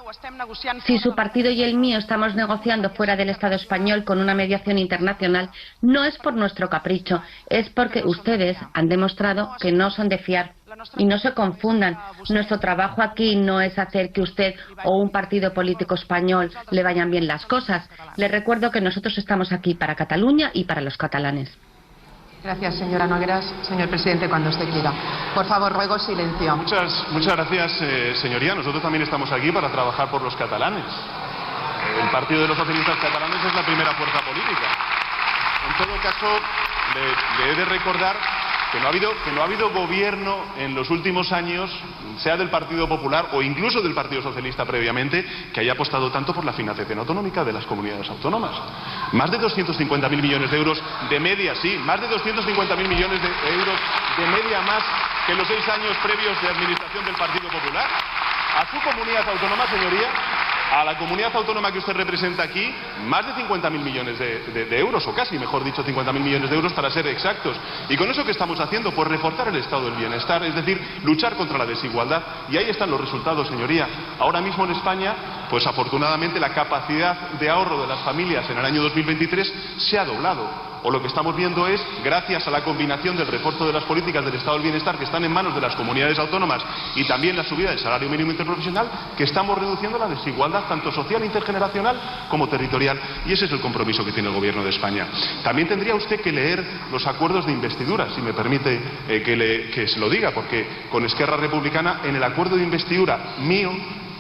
Si su partido y el mío estamos negociando fuera del Estado español con una mediación internacional, no es por nuestro capricho, es porque ustedes han demostrado que no son de fiar. Y no se confundan, nuestro trabajo aquí no es hacer que usted o un partido político español le vayan bien las cosas. Le recuerdo que nosotros estamos aquí para Cataluña y para los catalanes. Gracias, señora Nogueras. Señor presidente, cuando usted quiera. Por favor, ruego silencio. Muchas gracias, señoría. Nosotros también estamos aquí para trabajar por los catalanes. El Partido de los Socialistas Catalanes es la primera fuerza política. En todo caso, le he de recordar que no ha habido gobierno en los últimos años, sea del Partido Popular o incluso del Partido Socialista previamente, que haya apostado tanto por la financiación autonómica de las comunidades autónomas. Más de 250.000 millones de euros de media, sí, más de 250.000 millones de euros de media más que los 6 años previos de administración del Partido Popular. A su comunidad autónoma, señoría, a la comunidad autónoma que usted representa aquí, más de 50.000 millones de euros, o casi, mejor dicho, 50.000 millones de euros para ser exactos. ¿Y con eso qué estamos haciendo? Pues reforzar el estado del bienestar, es decir, luchar contra la desigualdad. Y ahí están los resultados, señoría. Ahora mismo en España, pues afortunadamente la capacidad de ahorro de las familias en el año 2023 se ha doblado. O lo que estamos viendo es, gracias a la combinación del refuerzo de las políticas del estado del bienestar que están en manos de las comunidades autónomas y también la subida del salario mínimo interprofesional, que estamos reduciendo la desigualdad tanto social intergeneracional como territorial. Y ese es el compromiso que tiene el gobierno de España. También tendría usted que leer los acuerdos de investidura, si me permite que se lo diga, porque con Esquerra Republicana, en el acuerdo de investidura mío,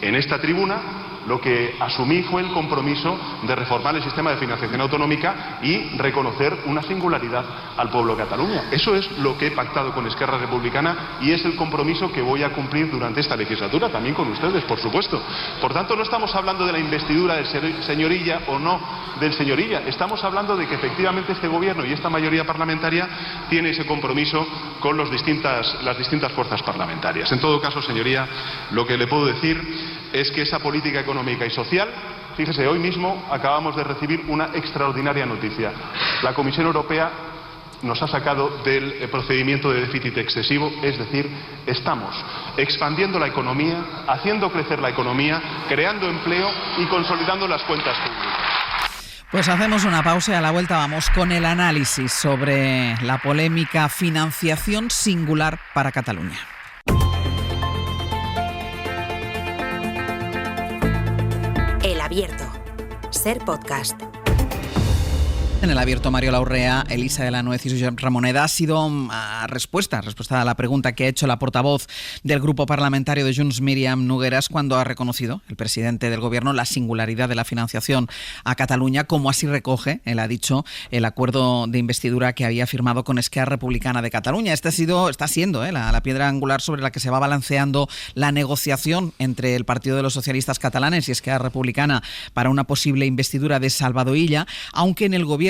en esta tribuna, lo que asumí fue el compromiso de reformar el sistema de financiación autonómica y reconocer una singularidad al pueblo de Cataluña. Eso es lo que he pactado con Esquerra Republicana y es el compromiso que voy a cumplir durante esta legislatura, también con ustedes, por supuesto. Por tanto, no estamos hablando de la investidura del señor Illa o no del señor Illa. Estamos hablando de que efectivamente este gobierno y esta mayoría parlamentaria tiene ese compromiso con las distintas fuerzas parlamentarias. En todo caso, señoría, lo que le puedo decir es que esa política económica y social, fíjese, hoy mismo acabamos de recibir una extraordinaria noticia. La Comisión Europea nos ha sacado del procedimiento de déficit excesivo, es decir, estamos expandiendo la economía, haciendo crecer la economía, creando empleo y consolidando las cuentas públicas. Pues hacemos una pausa y a la vuelta vamos con el análisis sobre la polémica financiación singular para Cataluña. El Abierto. Ser podcast. En el Abierto, Mariola Urrea, Elisa de la Nuez y Josep Ramoneda ha sido respuesta a la pregunta que ha hecho la portavoz del grupo parlamentario de Junts, Míriam Nogueras, cuando ha reconocido el presidente del gobierno la singularidad de la financiación a Cataluña, como así recoge, él ha dicho, el acuerdo de investidura que había firmado con Esquerra Republicana de Cataluña. Está siendo la piedra angular sobre la que se va balanceando la negociación entre el Partido de los Socialistas Catalanes y Esquerra Republicana para una posible investidura de Salvador Illa, aunque en el gobierno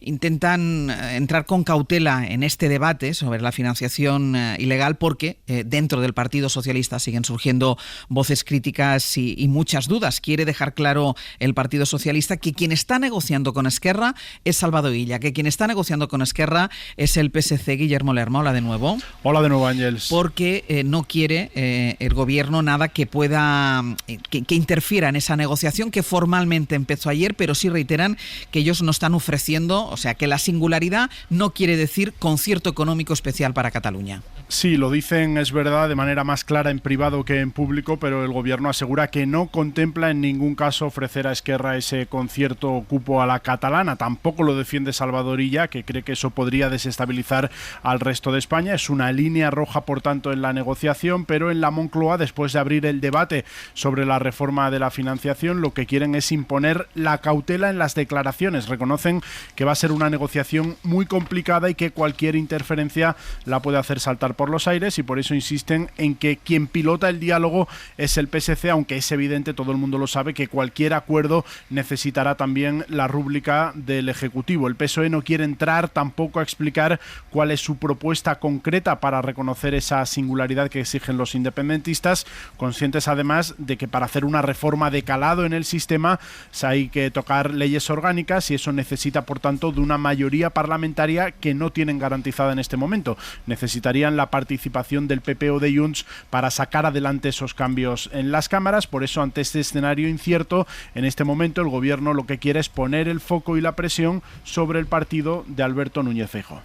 intentan entrar con cautela en este debate sobre la financiación ilegal porque dentro del Partido Socialista siguen surgiendo voces críticas y muchas dudas. Quiere dejar claro el Partido Socialista que quien está negociando con Esquerra es Salvador Illa, que quien está negociando con Esquerra es el PSC, Guillermo Lerma. Hola de nuevo. Hola de nuevo, Ángels. Porque no quiere el gobierno nada que pueda que interfiera en esa negociación que formalmente empezó ayer, pero sí reiteran que ellos no están ofreciendo, o sea, que la singularidad no quiere decir concierto económico especial para Cataluña. Sí, lo dicen, es verdad, de manera más clara en privado que en público, pero el gobierno asegura que no contempla en ningún caso ofrecer a Esquerra ese concierto cupo a la catalana. Tampoco lo defiende Salvador Illa, que cree que eso podría desestabilizar al resto de España. Es una línea roja, por tanto, en la negociación, pero en la Moncloa, después de abrir el debate sobre la reforma de la financiación, lo que quieren es imponer la cautela en las declaraciones. Reconocen dicen que va a ser una negociación muy complicada y que cualquier interferencia la puede hacer saltar por los aires, y por eso insisten en que quien pilota el diálogo es el PSC, aunque es evidente, todo el mundo lo sabe, que cualquier acuerdo necesitará también la rúbrica del Ejecutivo. El PSOE no quiere entrar tampoco a explicar cuál es su propuesta concreta para reconocer esa singularidad que exigen los independentistas, conscientes además de que para hacer una reforma de calado en el sistema hay que tocar leyes orgánicas, y eso necesita, por tanto, de una mayoría parlamentaria que no tienen garantizada en este momento. Necesitarían la participación del PP o de Junts para sacar adelante esos cambios en las cámaras. Por eso, ante este escenario incierto, en este momento el Gobierno lo que quiere es poner el foco y la presión sobre el partido de Alberto Núñez Feijóo.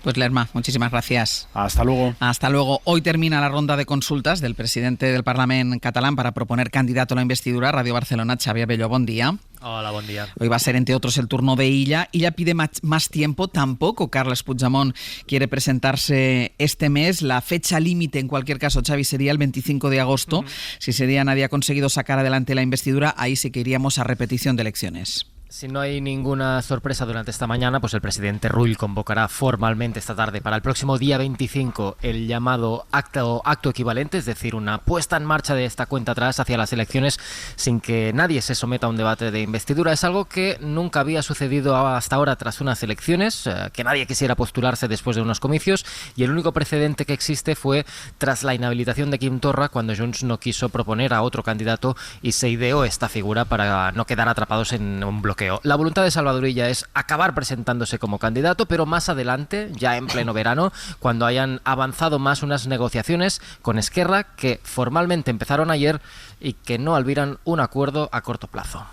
Pues Lerma, muchísimas gracias. Hasta luego. Hasta luego. Hoy termina la ronda de consultas del presidente del Parlament catalán para proponer candidato a la investidura. Radio Barcelona, Xavi Abelló, buen día. Hola, buen día. Hoy va a ser, entre otros, el turno de Illa. Illa pide más tiempo. Tampoco Carles Puigdemont quiere presentarse este mes. La fecha límite, en cualquier caso, Xavi, sería el 25 de agosto. Si ese día nadie ha conseguido sacar adelante la investidura, ahí sí que iríamos a repetición de elecciones. Si no hay ninguna sorpresa durante esta mañana, pues el presidente Rull convocará formalmente esta tarde para el próximo día 25 el llamado acto equivalente, es decir, una puesta en marcha de esta cuenta atrás hacia las elecciones sin que nadie se someta a un debate de investidura. Es algo que nunca había sucedido hasta ahora tras unas elecciones, que nadie quisiera postularse después de unos comicios, y el único precedente que existe fue tras la inhabilitación de Quim Torra, cuando Junts no quiso proponer a otro candidato y se ideó esta figura para no quedar atrapados en un bloqueo. La voluntad de Salvador Illa es acabar presentándose como candidato, pero más adelante, ya en pleno verano, cuando hayan avanzado más unas negociaciones con Esquerra que formalmente empezaron ayer y que no albiran un acuerdo a corto plazo.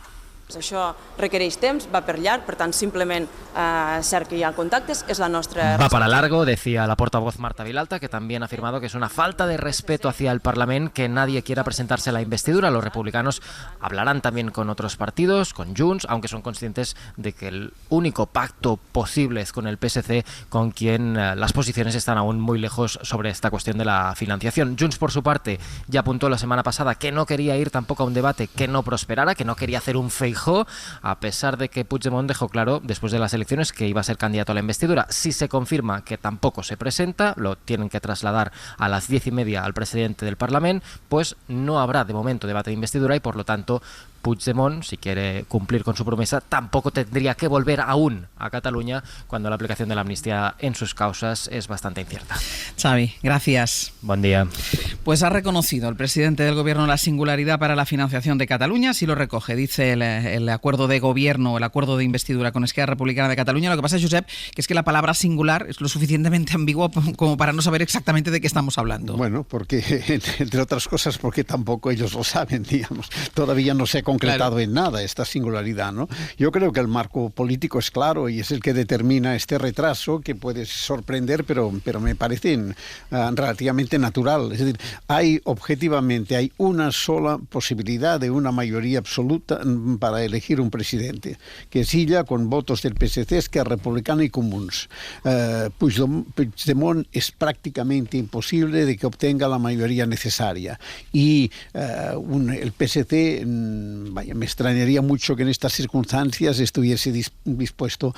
Això requereix temps, va per llarg, per tant, simplement cert que hi ha contactes, és la nostra... Va para largo, decía la portavoz Marta Vilalta, que también ha afirmado que es una falta de respeto hacia el Parlamento que nadie quiera presentarse a la investidura. Los republicanos hablarán también con otros partidos, con Junts, aunque son conscientes de que el único pacto posible es con el PSC, con quien las posiciones están aún muy lejos sobre esta cuestión de la financiación. Junts, por su parte, ya apuntó la semana pasada que no quería ir tampoco a un debate que no prosperara, que no quería hacer un Feijóo, a pesar de que Puigdemont dejó claro después de las elecciones que iba a ser candidato a la investidura. Si se confirma que tampoco se presenta, lo tienen que trasladar a las 10:30 al presidente del Parlamento, pues no habrá de momento debate de investidura y por lo tanto Puigdemont, si quiere cumplir con su promesa, tampoco tendría que volver aún a Cataluña cuando la aplicación de la amnistía en sus causas es bastante incierta. Xavi, gracias. Buen día. Pues ha reconocido el presidente del Gobierno la singularidad para la financiación de Cataluña, así lo recoge, dice el acuerdo de gobierno, el acuerdo de investidura con Esquerra Republicana de Cataluña. Lo que pasa, Josep, que es que la palabra singular es lo suficientemente ambigua como para no saber exactamente de qué estamos hablando. Bueno, porque, entre otras cosas, porque tampoco ellos lo saben, digamos. Todavía no se ha concretado en nada esta singularidad, ¿no? Yo creo que el marco político es claro y es el que determina este retraso, que puede sorprender, pero me parece relativamente natural. Es decir, objetivamente hay una sola posibilidad de una mayoría absoluta para elegir un presidente, que es Illa, con votos del PSC, Esquerra Republicana y Comuns. Puigdemont es prácticamente imposible de que obtenga la mayoría necesaria. Y el PSC, me extrañaría mucho que en estas circunstancias estuviese dispuesto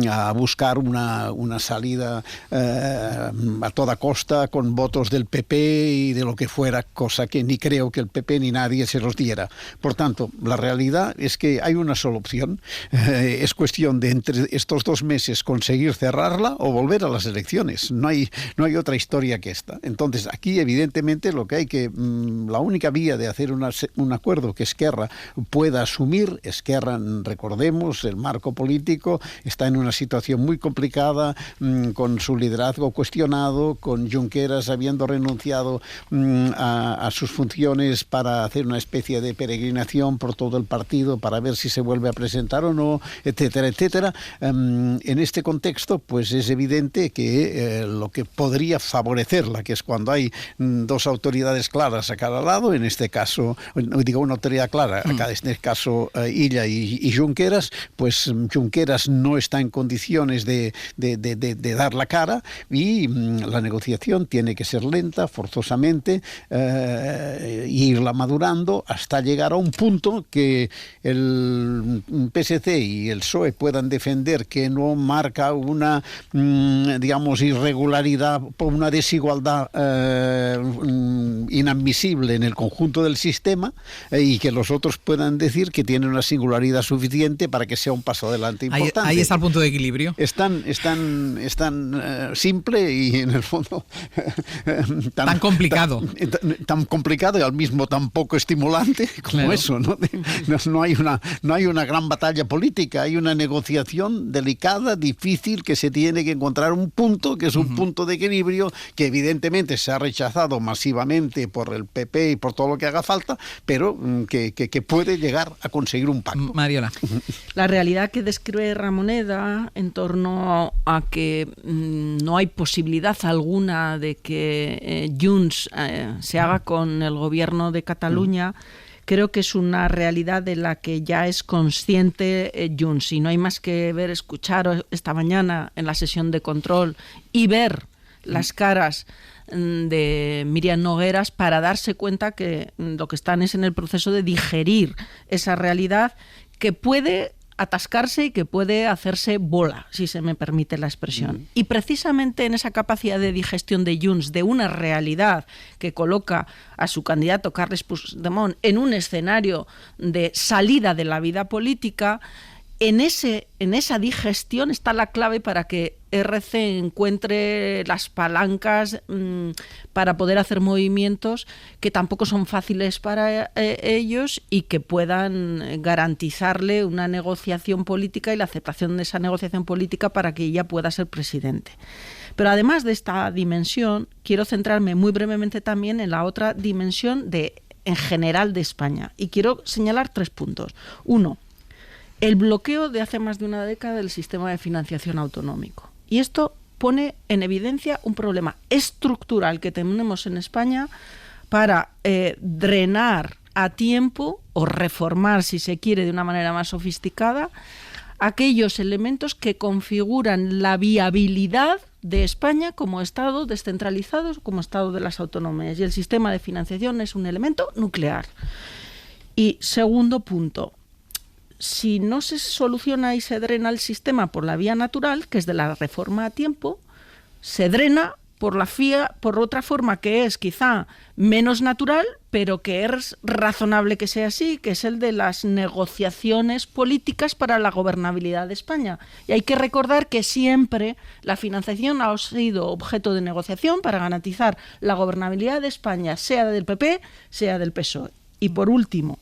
a buscar una salida a toda costa con votos del PP y de lo que fuera, cosa que ni creo que el PP ni nadie se los diera. Por tanto, la realidad es que hay una sola opción. Es cuestión de entre estos 2 meses conseguir cerrarla o volver a las elecciones. No hay otra historia que esta. Entonces, aquí evidentemente lo que hay que, la única vía de hacer un acuerdo que Esquerra pueda asumir, Esquerra, recordemos, el marco político está en una situación muy complicada, con su liderazgo cuestionado, con Junqueras habiendo renunciado a sus funciones para hacer una especie de peregrinación por todo el partido para ver si se vuelve a presentar o no, etcétera, etcétera. En este contexto, pues es evidente que lo que podría favorecerla, que es cuando hay 2 autoridades claras a cada lado, en este caso, digo una autoridad clara a este caso Illa y Junqueras, pues Junqueras no está en condiciones de dar la cara y la negociación tiene que ser lenta, forzosamente, e irla madurando hasta llegar a un punto que el PSC y el PSOE puedan defender que no marca una, digamos, irregularidad, una desigualdad inadmisible en el conjunto del sistema, y que los otros puedan decir que tienen una singularidad suficiente para que sea un paso adelante importante. Ahí está el punto de equilibrio. Es tan simple y en el fondo tan complicado. Tan complicado y al mismo tan poco estimulante como eso, ¿no? No hay una gran batalla política, hay una negociación delicada, difícil, que se tiene que encontrar un punto, que es un punto de equilibrio, que evidentemente se ha rechazado masivamente por el PP y por todo lo que haga falta, pero que puede llegar a conseguir un pacto. Mariola. La realidad que describe Ramoneda en torno a que no hay posibilidad alguna de que Junts se haga con el gobierno de Cataluña, creo que es una realidad de la que ya es consciente Junts, y no hay más que escuchar esta mañana en la sesión de control y ver las caras de Míriam Nogueras para darse cuenta que lo que están es en el proceso de digerir esa realidad que puede atascarse y que puede hacerse bola, si se me permite la expresión. Y precisamente en esa capacidad de digestión de Junts de una realidad que coloca a su candidato Carles Puigdemont en un escenario de salida de la vida política, en esa digestión está la clave para que RC encuentre las palancas para poder hacer movimientos que tampoco son fáciles para ellos y que puedan garantizarle una negociación política y la aceptación de esa negociación política para que ella pueda ser presidente. Pero además de esta dimensión, quiero centrarme muy brevemente también en la otra dimensión en general de España. Y quiero señalar 3 puntos. 1. El bloqueo de hace más de una década del sistema de financiación autonómico. Y esto pone en evidencia un problema estructural que tenemos en España para drenar a tiempo o reformar, si se quiere, de una manera más sofisticada, aquellos elementos que configuran la viabilidad de España como Estado descentralizado, como Estado de las autonomías. Y el sistema de financiación es un elemento nuclear. Y segundo punto, si no se soluciona y se drena el sistema por la vía natural, que es de la reforma a tiempo, se drena por otra forma que es quizá menos natural, pero que es razonable que sea así, que es el de las negociaciones políticas para la gobernabilidad de España. Y hay que recordar que siempre la financiación ha sido objeto de negociación para garantizar la gobernabilidad de España, sea del PP, sea del PSOE. Y por último,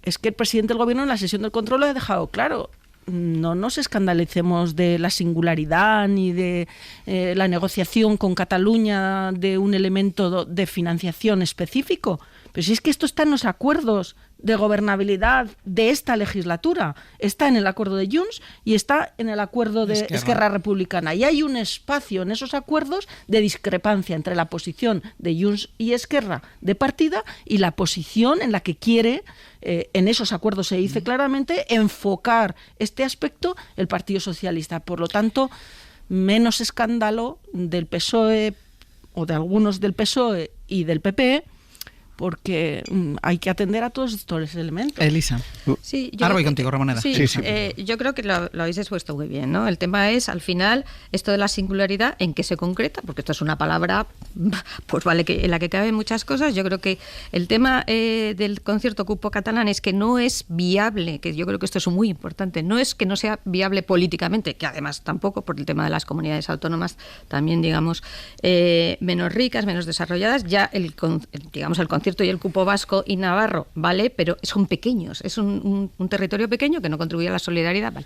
es que el presidente del gobierno en la sesión del control lo ha dejado claro. No nos escandalicemos de la singularidad ni de la negociación con Cataluña de un elemento de financiación específico. Pero si es que esto está en los acuerdos de gobernabilidad de esta legislatura. Está en el acuerdo de Junts y está en el acuerdo de Esquerra Republicana. Y hay un espacio en esos acuerdos de discrepancia entre la posición de Junts y Esquerra de partida y la posición en la que quiere, en esos acuerdos se dice claramente, enfocar este aspecto el Partido Socialista. Por lo tanto, menos escándalo del PSOE o de algunos del PSOE y del PP, porque hay que atender a todos estos elementos. Elisa. Sí, ahora voy contigo, Ramoneda. Sí. Yo creo que lo habéis expuesto muy bien, ¿no? El tema es, al final, esto de la singularidad, ¿en qué se concreta? Porque esto es una palabra, pues vale, en la que caben muchas cosas. Yo creo que el tema del concierto cupo catalán es que no es viable, que yo creo que esto es muy importante, no es que no sea viable políticamente, que además tampoco, por el tema de las comunidades autónomas, también, digamos, menos ricas, menos desarrolladas, ya el concierto y el cupo vasco y navarro, ¿vale? Pero son pequeños, es un territorio pequeño que no contribuye a la solidaridad, ¿vale?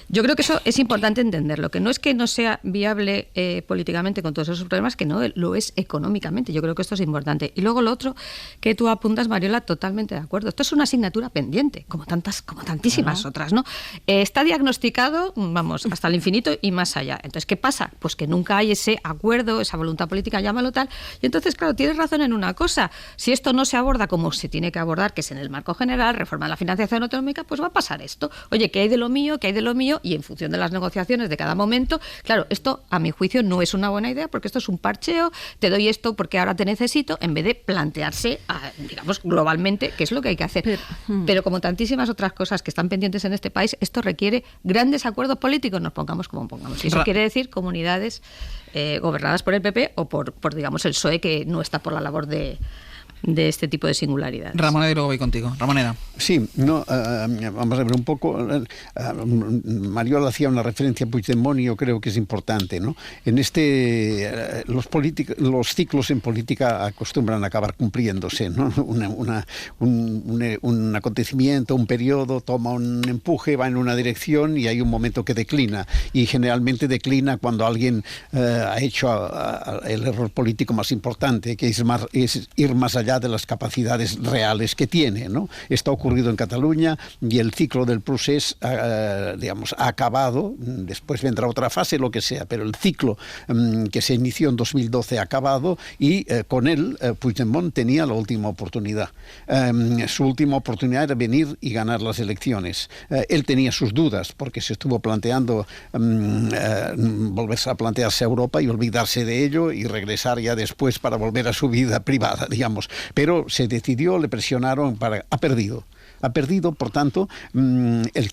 Yo creo que eso es importante entenderlo, que no es que no sea viable políticamente con todos esos problemas, que no lo es económicamente. Yo creo que esto es importante. Y luego lo otro que tú apuntas, Mariola, totalmente de acuerdo. Esto es una asignatura pendiente, como tantísimas otras, ¿no? Está diagnosticado, vamos, hasta el infinito y más allá. Entonces, ¿qué pasa? Pues que nunca hay ese acuerdo, esa voluntad política, llámalo tal. Y entonces, claro, tienes razón en una cosa. Si esto no se aborda como se tiene que abordar, que es en el marco general, reforma de la financiación autonómica, pues va a pasar esto. Oye, ¿qué hay de lo mío? ¿Qué hay de lo mío? Y en función de las negociaciones de cada momento, claro, esto a mi juicio no es una buena idea porque esto es un parcheo, te doy esto porque ahora te necesito, en vez de plantearse, digamos, globalmente qué es lo que hay que hacer. Pero como tantísimas otras cosas que están pendientes en este país, esto requiere grandes acuerdos políticos, nos pongamos como pongamos. Y eso quiere decir comunidades gobernadas por el PP o por, digamos, el PSOE, que no está por la labor de este tipo de singularidades. Ramoneda, y luego voy contigo. Ramoneda. Sí, no, vamos a ver un poco. Mariola hacía una referencia a Puigdemont y yo creo que es importante, ¿no? En los ciclos en política acostumbran a acabar cumpliéndose, ¿no? Un acontecimiento, un periodo toma un empuje, va en una dirección y hay un momento que declina. Y generalmente declina cuando alguien ha hecho el error político más importante, que es ir más allá de las capacidades reales que tiene, ¿no? Esto ha ocurrido en Cataluña y el ciclo del procés, digamos, ha acabado. Después vendrá otra fase, lo que sea, pero el ciclo que se inició en 2012 ha acabado y con él Puigdemont tenía la última oportunidad. Su última oportunidad era venir y ganar las elecciones. Él tenía sus dudas porque se estuvo planteando volverse a plantearse a Europa y olvidarse de ello y regresar ya después para volver a su vida privada, digamos. Pero se decidió, le presionaron, ha perdido, por tanto,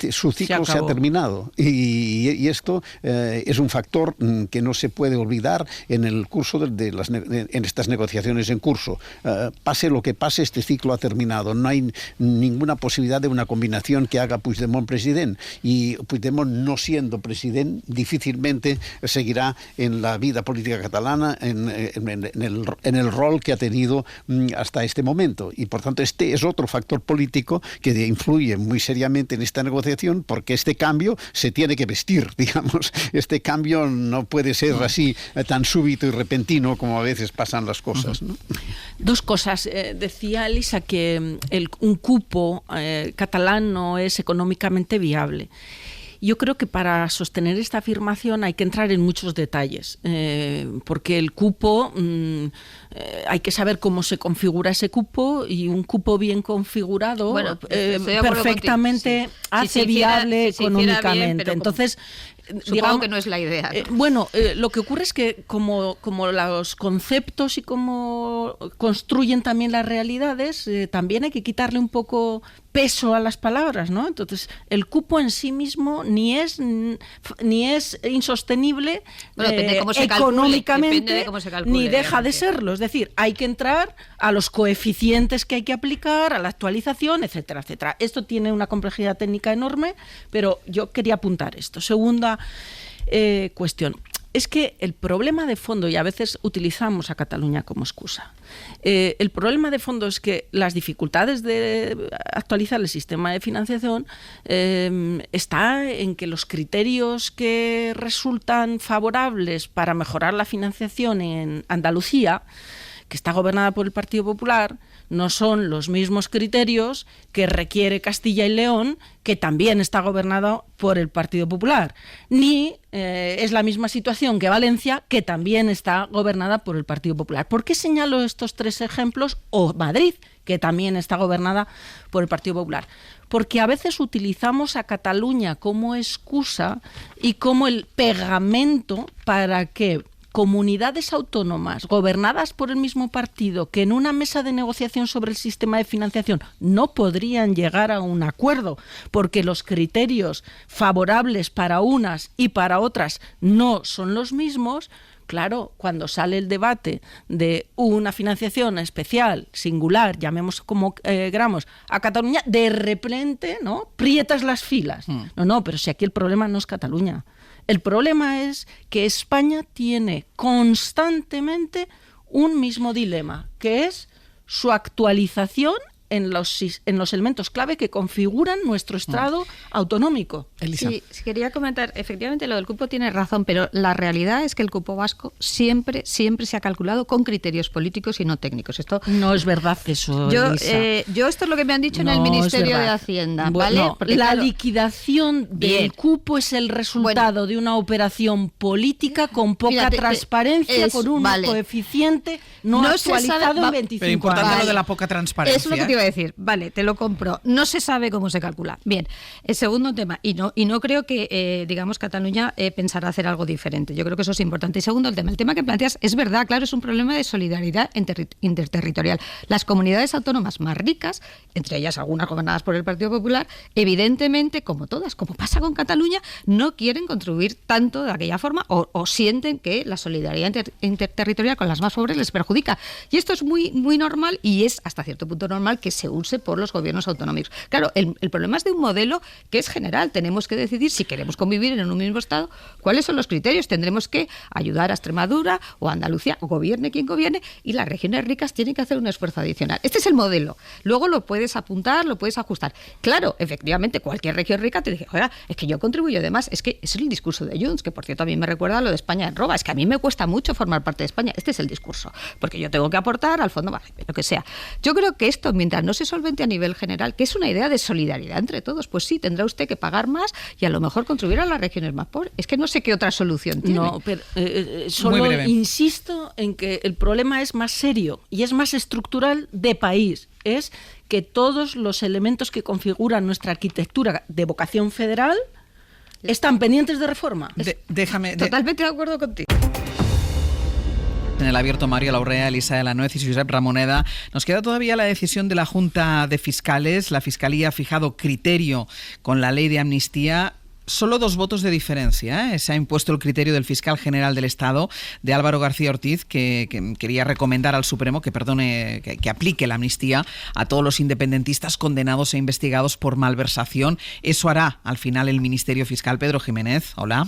su ciclo se ha terminado. Y esto es un factor que no se puede olvidar en el curso en estas negociaciones en curso. Pase lo que pase, este ciclo ha terminado. No hay ninguna posibilidad de una combinación que haga Puigdemont presidente. Y Puigdemont, no siendo presidente, difícilmente seguirá en la vida política catalana en el rol que ha tenido hasta este momento. Y por tanto, este es otro factor político que influye muy seriamente en esta negociación, porque este cambio se tiene que vestir, digamos. Este cambio no puede ser así tan súbito y repentino como a veces pasan las cosas, ¿no? Dos cosas. Decía Elisa que un cupo catalán no es económicamente viable. Yo creo que para sostener esta afirmación hay que entrar en muchos detalles, porque el cupo, hay que saber cómo se configura ese cupo, y un cupo bien configurado perfectamente hace viable económicamente. Bien, entonces, supongo que no es la idea, ¿no? Lo que ocurre es que como los conceptos y cómo construyen también las realidades, también hay que quitarle un poco peso a las palabras, ¿no? Entonces, el cupo en sí mismo ni es insostenible económicamente, ni deja de serlo. Es decir, hay que entrar a los coeficientes que hay que aplicar, a la actualización, etcétera, etcétera. Esto tiene una complejidad técnica enorme, pero yo quería apuntar esto. Segunda cuestión. Es que el problema de fondo, y a veces utilizamos a Cataluña como excusa, el problema de fondo es que las dificultades de actualizar el sistema de financiación está en que los criterios que resultan favorables para mejorar la financiación en Andalucía, que está gobernada por el Partido Popular, no son los mismos criterios que requiere Castilla y León, que también está gobernado por el Partido Popular, ni es la misma situación que Valencia, que también está gobernada por el Partido Popular. ¿Por qué señalo estos tres ejemplos? O Madrid, que también está gobernada por el Partido Popular. Porque a veces utilizamos a Cataluña como excusa y como el pegamento para que comunidades autónomas gobernadas por el mismo partido, que en una mesa de negociación sobre el sistema de financiación no podrían llegar a un acuerdo porque los criterios favorables para unas y para otras no son los mismos. Claro, cuando sale el debate de una financiación especial, singular, llamemos como queramos, a Cataluña, de repente, ¿no?, prietas las filas. No, pero si aquí el problema no es Cataluña. El problema es que España tiene constantemente un mismo dilema, que es su actualización en los elementos clave que configuran nuestro Estado autonómico. Elisa. Sí, quería comentar, efectivamente lo del cupo tiene razón, pero la realidad es que el cupo vasco siempre se ha calculado con criterios políticos y no técnicos. Esto no es verdad eso, Elisa. Yo esto es lo que me han dicho en el Ministerio de Hacienda, ¿vale? No, la liquidación del cupo es el resultado de una operación política con poca transparencia, con un coeficiente no actualizado en 25 Pero importante años. lo de la poca transparencia. Es lo que te iba a decir. Vale, te lo compro. No se sabe cómo se calcula. Bien, el segundo tema, y no creo que, digamos, Cataluña pensará hacer algo diferente. Yo creo que eso es importante. Y segundo, el tema que planteas es verdad, claro, es un problema de solidaridad interterritorial. Las comunidades autónomas más ricas, entre ellas algunas gobernadas por el Partido Popular, evidentemente, como todas, como pasa con Cataluña, no quieren contribuir tanto de aquella forma o sienten que la solidaridad interterritorial con las más pobres les perjudica. Y esto es muy, muy normal y es hasta cierto punto normal que se use por los gobiernos autonómicos. Claro, el problema es de un modelo que es general. Tenemos que decidir si queremos convivir en un mismo Estado, cuáles son los criterios. Tendremos que ayudar a Extremadura o a Andalucía, o gobierne quien gobierne, y las regiones ricas tienen que hacer un esfuerzo adicional. Este es el modelo. Luego lo puedes apuntar, lo puedes ajustar. Claro, efectivamente, cualquier región rica te dice, oiga, es que yo contribuyo de más. Es que ese es el discurso de Junts, que por cierto a mí me recuerda a lo de España en roba. Es que a mí me cuesta mucho formar parte de España. Este es el discurso. Porque yo tengo que aportar al fondo, vale, lo que sea. Yo creo que esto, mientras no se solvente a nivel general, que es una idea de solidaridad entre todos, pues sí, tendrá usted que pagar más y a lo mejor contribuir a las regiones más pobres. Es que no sé qué otra solución tiene. No, pero solo insisto en que el problema es más serio y es más estructural de país. Es que todos los elementos que configuran nuestra arquitectura de vocación federal están pendientes de reforma. Totalmente de acuerdo contigo. En el abierto, Mario Laurrea, Elisa de la Nuez y Josep Ramoneda. Nos queda todavía la decisión de la Junta de Fiscales. La Fiscalía ha fijado criterio con la ley de amnistía. Solo 2 votos de diferencia, ¿eh? Se ha impuesto el criterio del fiscal general del Estado, de Álvaro García Ortiz, que quería recomendar al Supremo que aplique la amnistía a todos los independentistas condenados e investigados por malversación. Eso hará al final el Ministerio Fiscal. Pedro Jiménez, hola.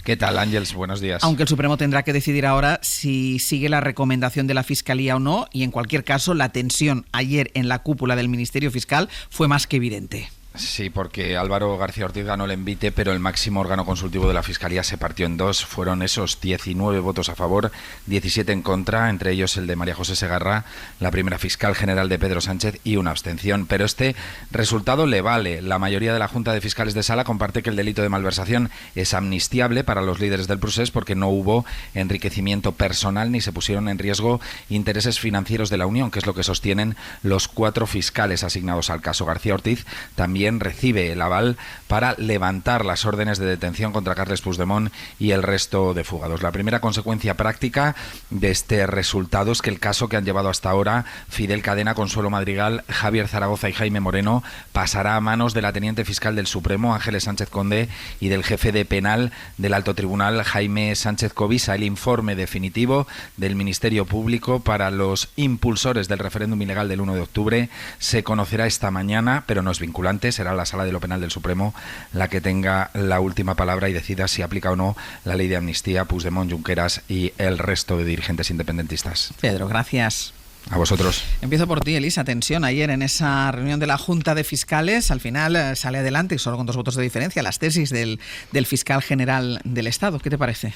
¿Qué tal, Ángels? Buenos días. Aunque el Supremo tendrá que decidir ahora si sigue la recomendación de la Fiscalía o no, y en cualquier caso la tensión ayer en la cúpula del Ministerio Fiscal fue más que evidente. Sí, porque Álvaro García Ortiz ganó el envite, pero el máximo órgano consultivo de la Fiscalía se partió en 2. Fueron esos 19 votos a favor, 17 en contra, entre ellos el de María José Segarra, la primera fiscal general de Pedro Sánchez, y una abstención. Pero este resultado le vale. La mayoría de la Junta de Fiscales de Sala comparte que el delito de malversación es amnistiable para los líderes del procés porque no hubo enriquecimiento personal ni se pusieron en riesgo intereses financieros de la Unión, que es lo que sostienen los 4 fiscales asignados al caso. García Ortiz también recibe el aval para levantar las órdenes de detención contra Carles Puigdemont y el resto de fugados. La primera consecuencia práctica de este resultado es que el caso que han llevado hasta ahora Fidel Cadena, Consuelo Madrigal, Javier Zaragoza y Jaime Moreno pasará a manos de la teniente fiscal del Supremo, Ángeles Sánchez Conde, y del jefe de penal del Alto Tribunal, Jaime Sánchez Covisa. El informe definitivo del Ministerio Público para los impulsores del referéndum ilegal del 1 de octubre se conocerá esta mañana, pero no es vinculante. Será la Sala de lo Penal del Supremo la que tenga la última palabra y decida si aplica o no la ley de amnistía a Puigdemont, Junqueras y el resto de dirigentes independentistas. Pedro, gracias. A vosotros. Empiezo por ti, Elisa. Tensión ayer en esa reunión de la Junta de Fiscales. Al final sale adelante, solo con 2 votos de diferencia, las tesis del fiscal general del Estado. ¿Qué te parece?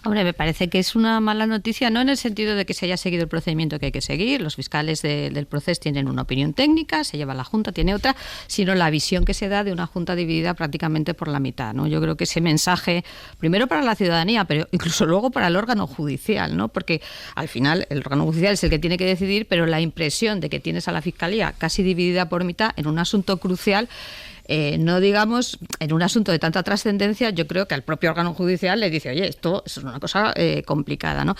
Hombre, me parece que es una mala noticia, no en el sentido de que se haya seguido el procedimiento que hay que seguir. Los fiscales del proceso tienen una opinión técnica, se lleva a la Junta, tiene otra, sino la visión que se da de una Junta dividida prácticamente por la mitad, ¿no? Yo creo que ese mensaje, primero para la ciudadanía, pero incluso luego para el órgano judicial, ¿no? Porque al final el órgano judicial es el que tiene que decidir, pero la impresión de que tienes a la Fiscalía casi dividida por mitad en un asunto crucial, no digamos, en un asunto de tanta trascendencia, yo creo que al propio órgano judicial le dice, oye, esto es una cosa complicada, ¿no?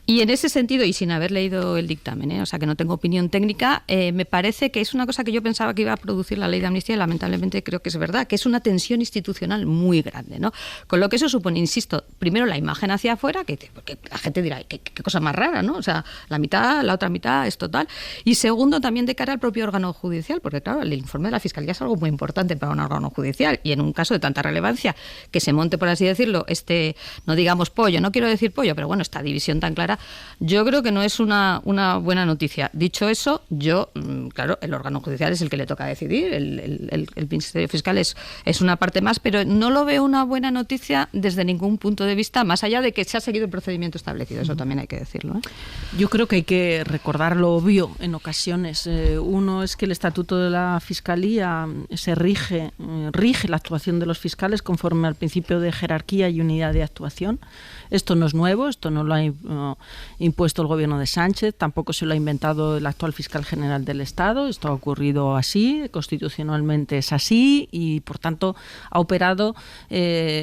Y en ese sentido, y sin haber leído el dictamen, o sea que no tengo opinión técnica, me parece que es una cosa que yo pensaba que iba a producir la ley de amnistía y lamentablemente creo que es verdad, que es una tensión institucional muy grande, ¿no? Con lo que eso supone, insisto, primero la imagen hacia afuera, que la gente dirá, qué cosa más rara, ¿no? O sea, la mitad, la otra mitad es total. Y segundo, también de cara al propio órgano judicial, porque claro, el informe de la Fiscalía es algo muy importante relevante para un órgano judicial, y en un caso de tanta relevancia que se monte, por así decirlo, no digamos pollo, no quiero decir pollo, pero bueno, esta división tan clara, yo creo que no es una buena noticia. Dicho eso, claro, el órgano judicial es el que le toca decidir, el Ministerio Fiscal es una parte más, pero no lo veo una buena noticia desde ningún punto de vista, más allá de que se ha seguido el procedimiento establecido, eso también hay que decirlo, ¿eh? Yo creo que hay que recordar lo obvio en ocasiones. Uno es que el Estatuto de la Fiscalía rige la actuación de los fiscales conforme al principio de jerarquía y unidad de actuación. Esto no es nuevo, esto no lo ha impuesto el gobierno de Sánchez, tampoco se lo ha inventado el actual fiscal general del Estado, esto ha ocurrido así, constitucionalmente es así, y por tanto ha operado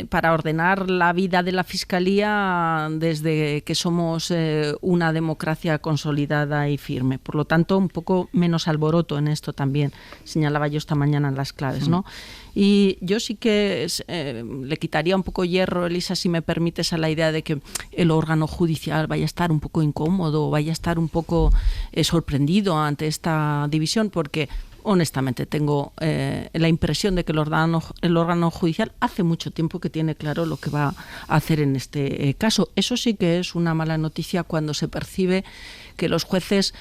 para ordenar la vida de la Fiscalía desde que somos una democracia consolidada y firme. Por lo tanto, un poco menos alboroto en esto también, señalaba yo esta mañana en las claves, ¿no? Y yo sí que le quitaría un poco hierro, Elisa, si me permites, a la idea de que el órgano judicial vaya a estar un poco incómodo, vaya a estar un poco sorprendido ante esta división, porque honestamente tengo la impresión de que el órgano judicial hace mucho tiempo que tiene claro lo que va a hacer en este caso. Eso sí que es una mala noticia cuando se percibe que los jueces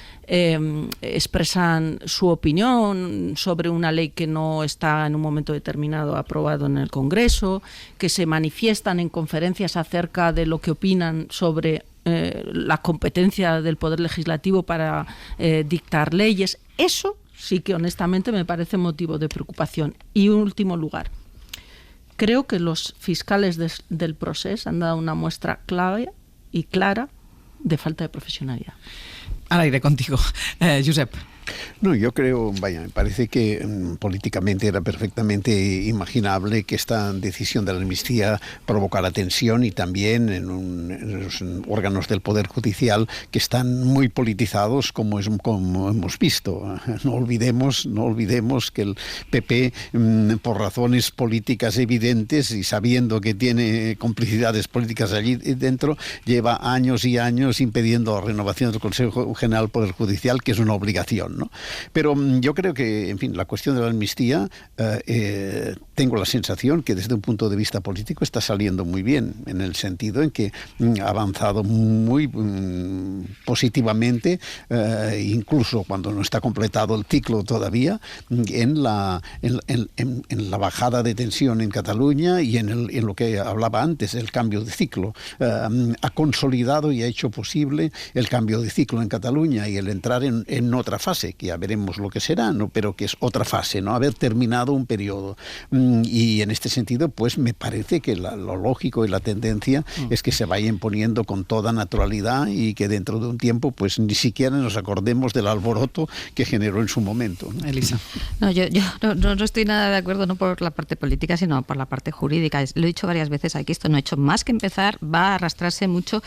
expresan su opinión sobre una ley que no está en un momento determinado aprobado en el Congreso, que se manifiestan en conferencias acerca de lo que opinan sobre la competencia del Poder Legislativo para dictar leyes. Eso sí que honestamente me parece motivo de preocupación. Y en último lugar, creo que los fiscales del procés han dado una muestra clave y clara de falta de profesionalidad. Al aire contigo, Josep. No, yo creo, me parece que políticamente era perfectamente imaginable que esta decisión de la amnistía provocara tensión, y también en los órganos del Poder Judicial, que están muy politizados, como hemos visto. No olvidemos que el PP, por razones políticas evidentes y sabiendo que tiene complicidades políticas allí dentro, lleva años y años impidiendo la renovación del Consejo General del Poder Judicial, que es una obligación, ¿no? Pero yo creo que, en fin, la cuestión de la amnistía, tengo la sensación que desde un punto de vista político está saliendo muy bien, en el sentido en que ha avanzado muy positivamente, incluso cuando no está completado el ciclo todavía, en la bajada de tensión en Cataluña y en lo que hablaba antes, el cambio de ciclo. Ha consolidado y ha hecho posible el cambio de ciclo en Cataluña y el entrar en otra fase, que ya veremos lo que será, ¿no? Pero que es otra fase, ¿no? Haber terminado un periodo. Y en este sentido, pues me parece que lo lógico y la tendencia es que se vaya imponiendo con toda naturalidad y que dentro de un tiempo, pues ni siquiera nos acordemos del alboroto que generó en su momento, ¿no? Elisa. No, yo no estoy nada de acuerdo, no por la parte política, sino por la parte jurídica. Lo he dicho varias veces aquí, esto no ha hecho más que empezar, va a arrastrarse mucho,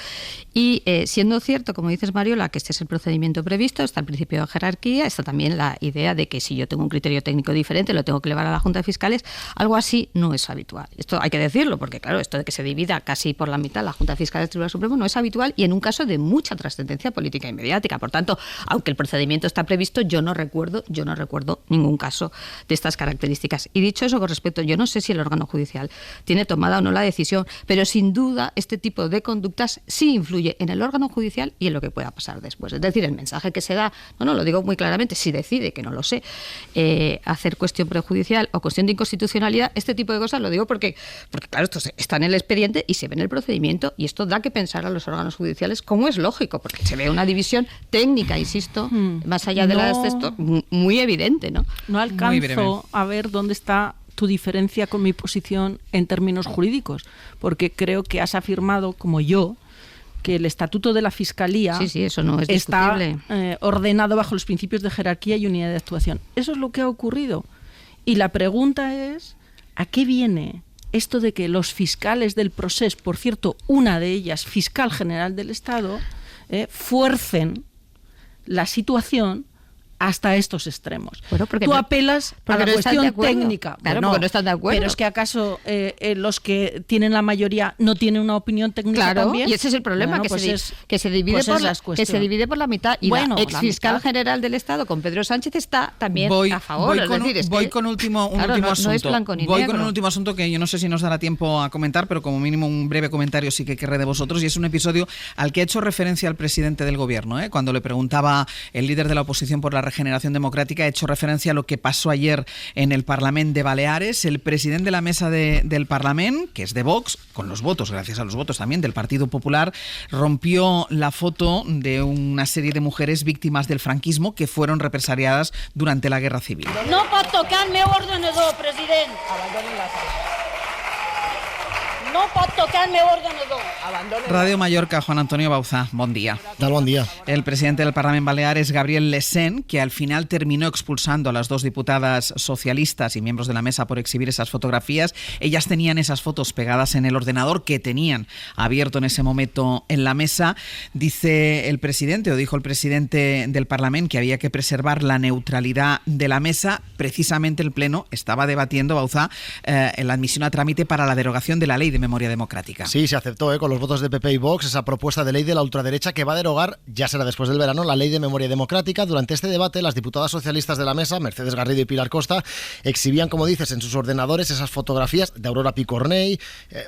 y siendo cierto, como dices, Mariola, que este es el procedimiento previsto, está el principio de jerarquía, está también la idea de que si yo tengo un criterio técnico diferente lo tengo que llevar a la Junta de Fiscales. Algo así no es habitual. Esto hay que decirlo, porque claro, esto de que se divida casi por la mitad la Junta de Fiscales del Tribunal Supremo no es habitual, y en un caso de mucha trascendencia política y mediática. Por tanto, aunque el procedimiento está previsto, yo no recuerdo ningún caso de estas características. Y dicho eso, con respecto, yo no sé si el órgano judicial tiene tomada o no la decisión, pero sin duda este tipo de conductas sí influye en el órgano judicial y en lo que pueda pasar después. Es decir, el mensaje que se da, no, lo digo muy claramente, si decide, que no lo sé, hacer cuestión prejudicial o cuestión de inconstitucionalidad, este tipo de cosas, lo digo porque claro, esto está en el expediente y se ve en el procedimiento, y esto da que pensar a los órganos judiciales, como es lógico, porque se ve una división técnica, insisto, más allá de las de esto, muy evidente, ¿no? No alcanzo a ver dónde está tu diferencia con mi posición en términos jurídicos, porque creo que has afirmado, como yo, que el Estatuto de la Fiscalía eso no es está ordenado bajo los principios de jerarquía y unidad de actuación. Eso es lo que ha ocurrido. Y la pregunta es, ¿a qué viene esto de que los fiscales del procés, por cierto, una de ellas, fiscal general del Estado, fuercen la situación hasta estos extremos. Bueno, tú apelas a la cuestión técnica. Claro, porque no están de acuerdo. Pero es que ¿acaso los que tienen la mayoría no tienen una opinión técnica también? Y ese es el problema, bueno, que se divide por la mitad. Y la exfiscal general del Estado, con Pedro Sánchez, está también a favor. Voy con un último asunto. No es blanco ni voy negro. con un último asunto que yo no sé si nos dará tiempo a comentar, pero como mínimo un breve comentario sí que querré de vosotros, y es un episodio al que ha hecho referencia el presidente del Gobierno, cuando le preguntaba el líder de la oposición por la Regeneración Democrática, ha hecho referencia a lo que pasó ayer en el Parlamento de Baleares. El presidente de la mesa del Parlamento, que es de Vox, con los votos, gracias a los votos también del Partido Popular, rompió la foto de una serie de mujeres víctimas del franquismo que fueron represaliadas durante la Guerra Civil. No pot tocar el meu ordenador, president. Abandonen la sala. No pot tocar el meu ordenador. Radio Mallorca, Juan Antonio Bauzá, bon día. Buen día. El presidente del Parlamento Baleares, Gabriel Lesén, que al final terminó expulsando a las dos diputadas socialistas y miembros de la mesa por exhibir esas fotografías. Ellas tenían esas fotos pegadas en el ordenador que tenían abierto en ese momento en la mesa. Dice el presidente, o dijo el presidente del Parlamento, que había que preservar la neutralidad de la mesa. Precisamente el Pleno estaba debatiendo, Bauzá, en la admisión a trámite para la derogación de la ley de memoria democrática. Sí, se aceptó con los votos de PP y Vox esa propuesta de ley de la ultraderecha que va a derogar, ya será después del verano, la ley de memoria democrática. Durante este debate, las diputadas socialistas de la mesa, Mercedes Garrido y Pilar Costa, exhibían, como dices, en sus ordenadores esas fotografías de Aurora Picornell,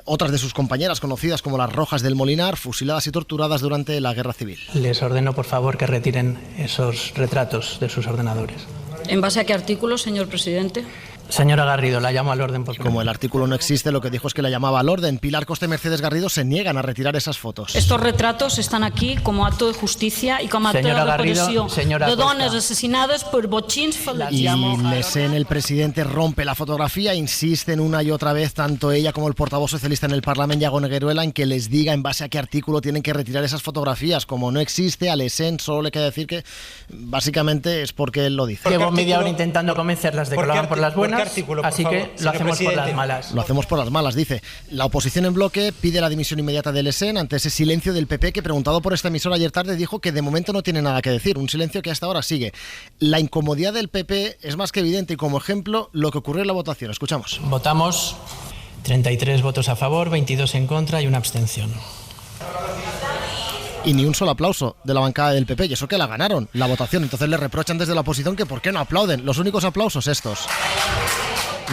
otras de sus compañeras conocidas como las Rojas del Molinar, fusiladas y torturadas durante la Guerra Civil. Les ordeno, por favor, que retiren esos retratos de sus ordenadores. ¿En base a qué artículo, señor presidente? Señora Garrido, la llamo al orden. Por Como el artículo no existe, lo que dijo es que la llamaba al orden. Pilar Costa y Mercedes Garrido se niegan a retirar esas fotos. Estos retratos están aquí como acto de justicia y como acto de reparación de dones asesinadas por botxins fallidos. Y Lesén, el presidente, rompe la fotografía, insisten una y otra vez, tanto ella como el portavoz socialista en el Parlamento, Iago Negueruela, en que les diga en base a qué artículo tienen que retirar esas fotografías. Como no existe, a Lesén solo le queda decir que básicamente es porque él lo dice. Llevo media hora intentando convencerlas de que lo hagan por las buenas, así que lo hacemos por las malas. Lo hacemos por las malas, dice. La oposición en bloque pide la dimisión inmediata de Lesén ante ese silencio del PP que, preguntado por esta emisora ayer tarde, dijo que de momento no tiene nada que decir. Un silencio que hasta ahora sigue. La incomodidad del PP es más que evidente y como ejemplo lo que ocurrió en la votación. Escuchamos. Votamos 33 votos a favor, 22 en contra y una abstención. Y ni un solo aplauso de la bancada del PP, y eso que la ganaron la votación. Entonces le reprochan desde la oposición que por qué no aplauden. Los únicos aplausos estos,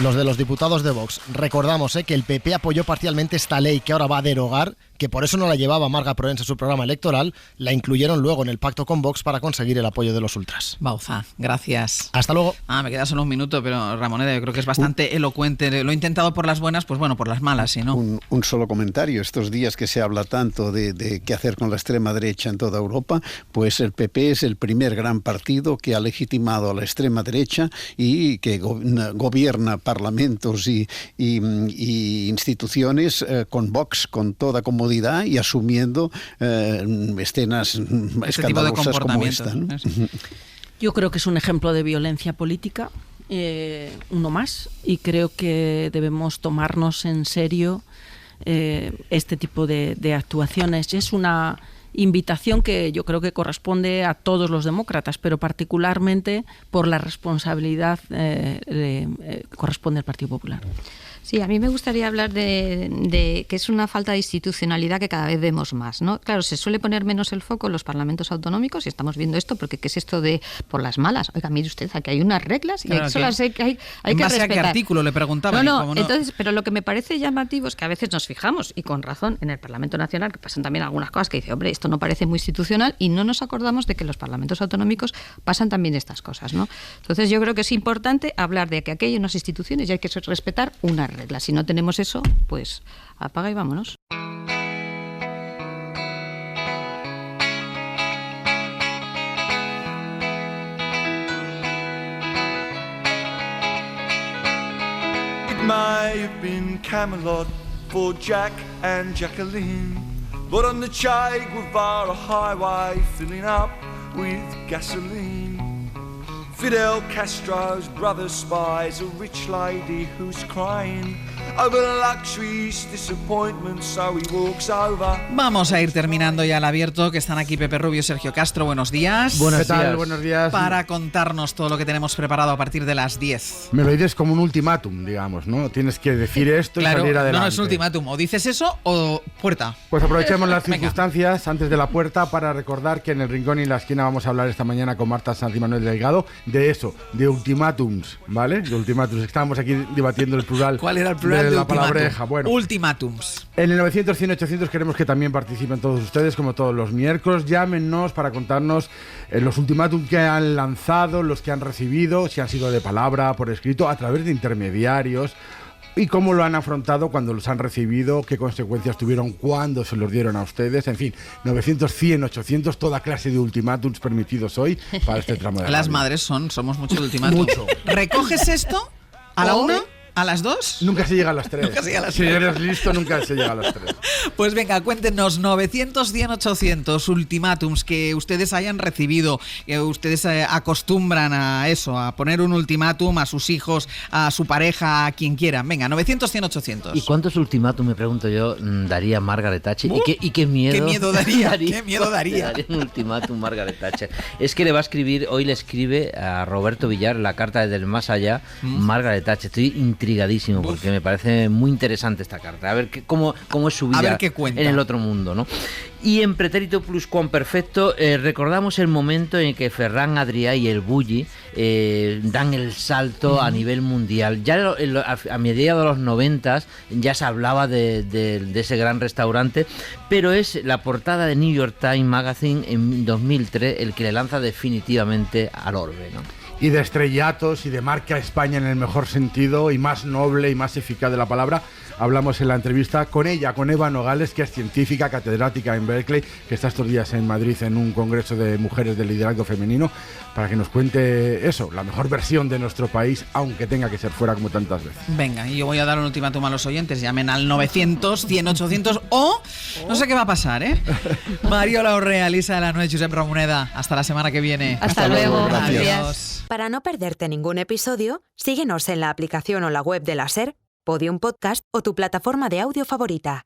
los de los diputados de Vox. Recordamos que el PP apoyó parcialmente esta ley que ahora va a derogar, que por eso no la llevaba Marga Proens en su programa electoral, la incluyeron luego en el pacto con Vox para conseguir el apoyo de los ultras. Bauzá, gracias. Hasta luego. Me queda solo un minuto, pero Ramoneda, yo creo que es bastante elocuente. Lo he intentado por las buenas, pues bueno, por las malas, si no. Un solo comentario. Estos días que se habla tanto de qué hacer con la extrema derecha en toda Europa, pues el PP es el primer gran partido que ha legitimado a la extrema derecha y que gobierna parlamentos y instituciones con Vox, con toda comodidad y asumiendo escenas escandalosas como esta, ¿no? Yo creo que es un ejemplo de violencia política, uno más, y creo que debemos tomarnos en serio este tipo de actuaciones. Es una invitación que yo creo que corresponde a todos los demócratas, pero particularmente por la responsabilidad corresponde al Partido Popular. Sí, a mí me gustaría hablar de que es una falta de institucionalidad que cada vez vemos más, ¿no? Claro, se suele poner menos el foco en los parlamentos autonómicos y estamos viendo esto porque ¿qué es esto de por las malas? Oiga, mire usted, aquí hay unas reglas y claro, hay que respetar. ¿En base a qué artículo le preguntaba? No, entonces, pero lo que me parece llamativo es que a veces nos fijamos, y con razón, en el Parlamento Nacional, que pasan también algunas cosas que dice, hombre, esto no parece muy institucional, y no nos acordamos de que en los parlamentos autonómicos pasan también estas cosas, ¿no? Entonces yo creo que es importante hablar de que aquí hay unas instituciones y hay que respetar unas reglas. Si no tenemos eso, pues apaga y vámonos. It may have been Camelot for Jack and Jacqueline, but on the Che Guevara highway filling up with gasoline. Fidel Castro's brother spies a rich lady who's crying Vamos a ir terminando ya el abierto, que están aquí Pepe Rubio y Sergio Castro. Buenos días. Buenos días. Buenos días. Para contarnos todo lo que tenemos preparado a partir de las 10. Me lo dices como un ultimátum, digamos, ¿no? Tienes que decir esto y salir adelante. No es un ultimátum. O dices eso o puerta. Pues aprovechemos las circunstancias antes de la puerta para recordar que en el Rincón y la Esquina vamos a hablar esta mañana con Marta Sanz y Manuel Delgado de eso, de ultimátums, ¿vale? De ultimátums. Estábamos aquí debatiendo el plural. ¿Cuál era el plural de la palabreja? Bueno, ultimátums. En el 900, 100, 800 queremos que también participen todos ustedes, como todos los miércoles. Llámenos para contarnos los ultimátums que han lanzado, los que han recibido, si han sido de palabra, por escrito, a través de intermediarios, y cómo lo han afrontado cuando los han recibido, qué consecuencias tuvieron cuando se los dieron a ustedes. En fin, 900, 100, 800, toda clase de ultimátums permitidos hoy para este tramo de Las radio. madres somos mucho de ultimátums. Mucho. ¿Recoges esto a la 1? ¿A las 2? Nunca se llega a las 3. Nunca se llega a las Si 3. eres listo, nunca se llega a las 3. Pues venga, cuéntenos 900, 100, 800 ultimátums que ustedes hayan recibido, que ustedes acostumbran a eso, a poner un ultimátum a sus hijos, a su pareja, a quien quieran. Venga, 900, 100, 800. ¿Y cuántos ultimátums, me pregunto yo, daría Margaret Thatcher? ¿Y qué miedo? ¿Qué miedo daría? ¿Qué miedo daría? Daría un ultimátum Margaret Thatcher. Es que le va a escribir, hoy le escribe a Roberto Villar la carta desde el más allá, Margaret Thatcher. Estoy intrigadísimo porque me parece muy interesante esta carta. A ver cómo es su vida en el otro mundo, ¿no? Y en Pretérito Pluscuamperfecto recordamos el momento en que Ferran Adrià y el Bulli dan el salto a nivel mundial. Ya a mediados de los 90 ya se hablaba de ese gran restaurante, pero es la portada de New York Times Magazine en 2003 el que le lanza definitivamente al orbe, ¿no? Y de estrellatos y de marca España en el mejor sentido y más noble y más eficaz de la palabra. Hablamos en la entrevista con ella, con Eva Nogales, que es científica, catedrática en Berkeley, que está estos días en Madrid en un congreso de mujeres del liderazgo femenino, para que nos cuente eso, la mejor versión de nuestro país, aunque tenga que ser fuera como tantas veces. Venga, y yo voy a dar un ultimátum a los oyentes. Llamen al 900, 100, 800 o... No sé qué va a pasar, ¿eh? Mariola Orrea, Lisa de la Nuez, Josep Ramoneda. Hasta la semana que viene. Hasta luego. Adiós. Para no perderte ningún episodio, síguenos en la aplicación o la web de la SER, Podium Podcast o tu plataforma de audio favorita.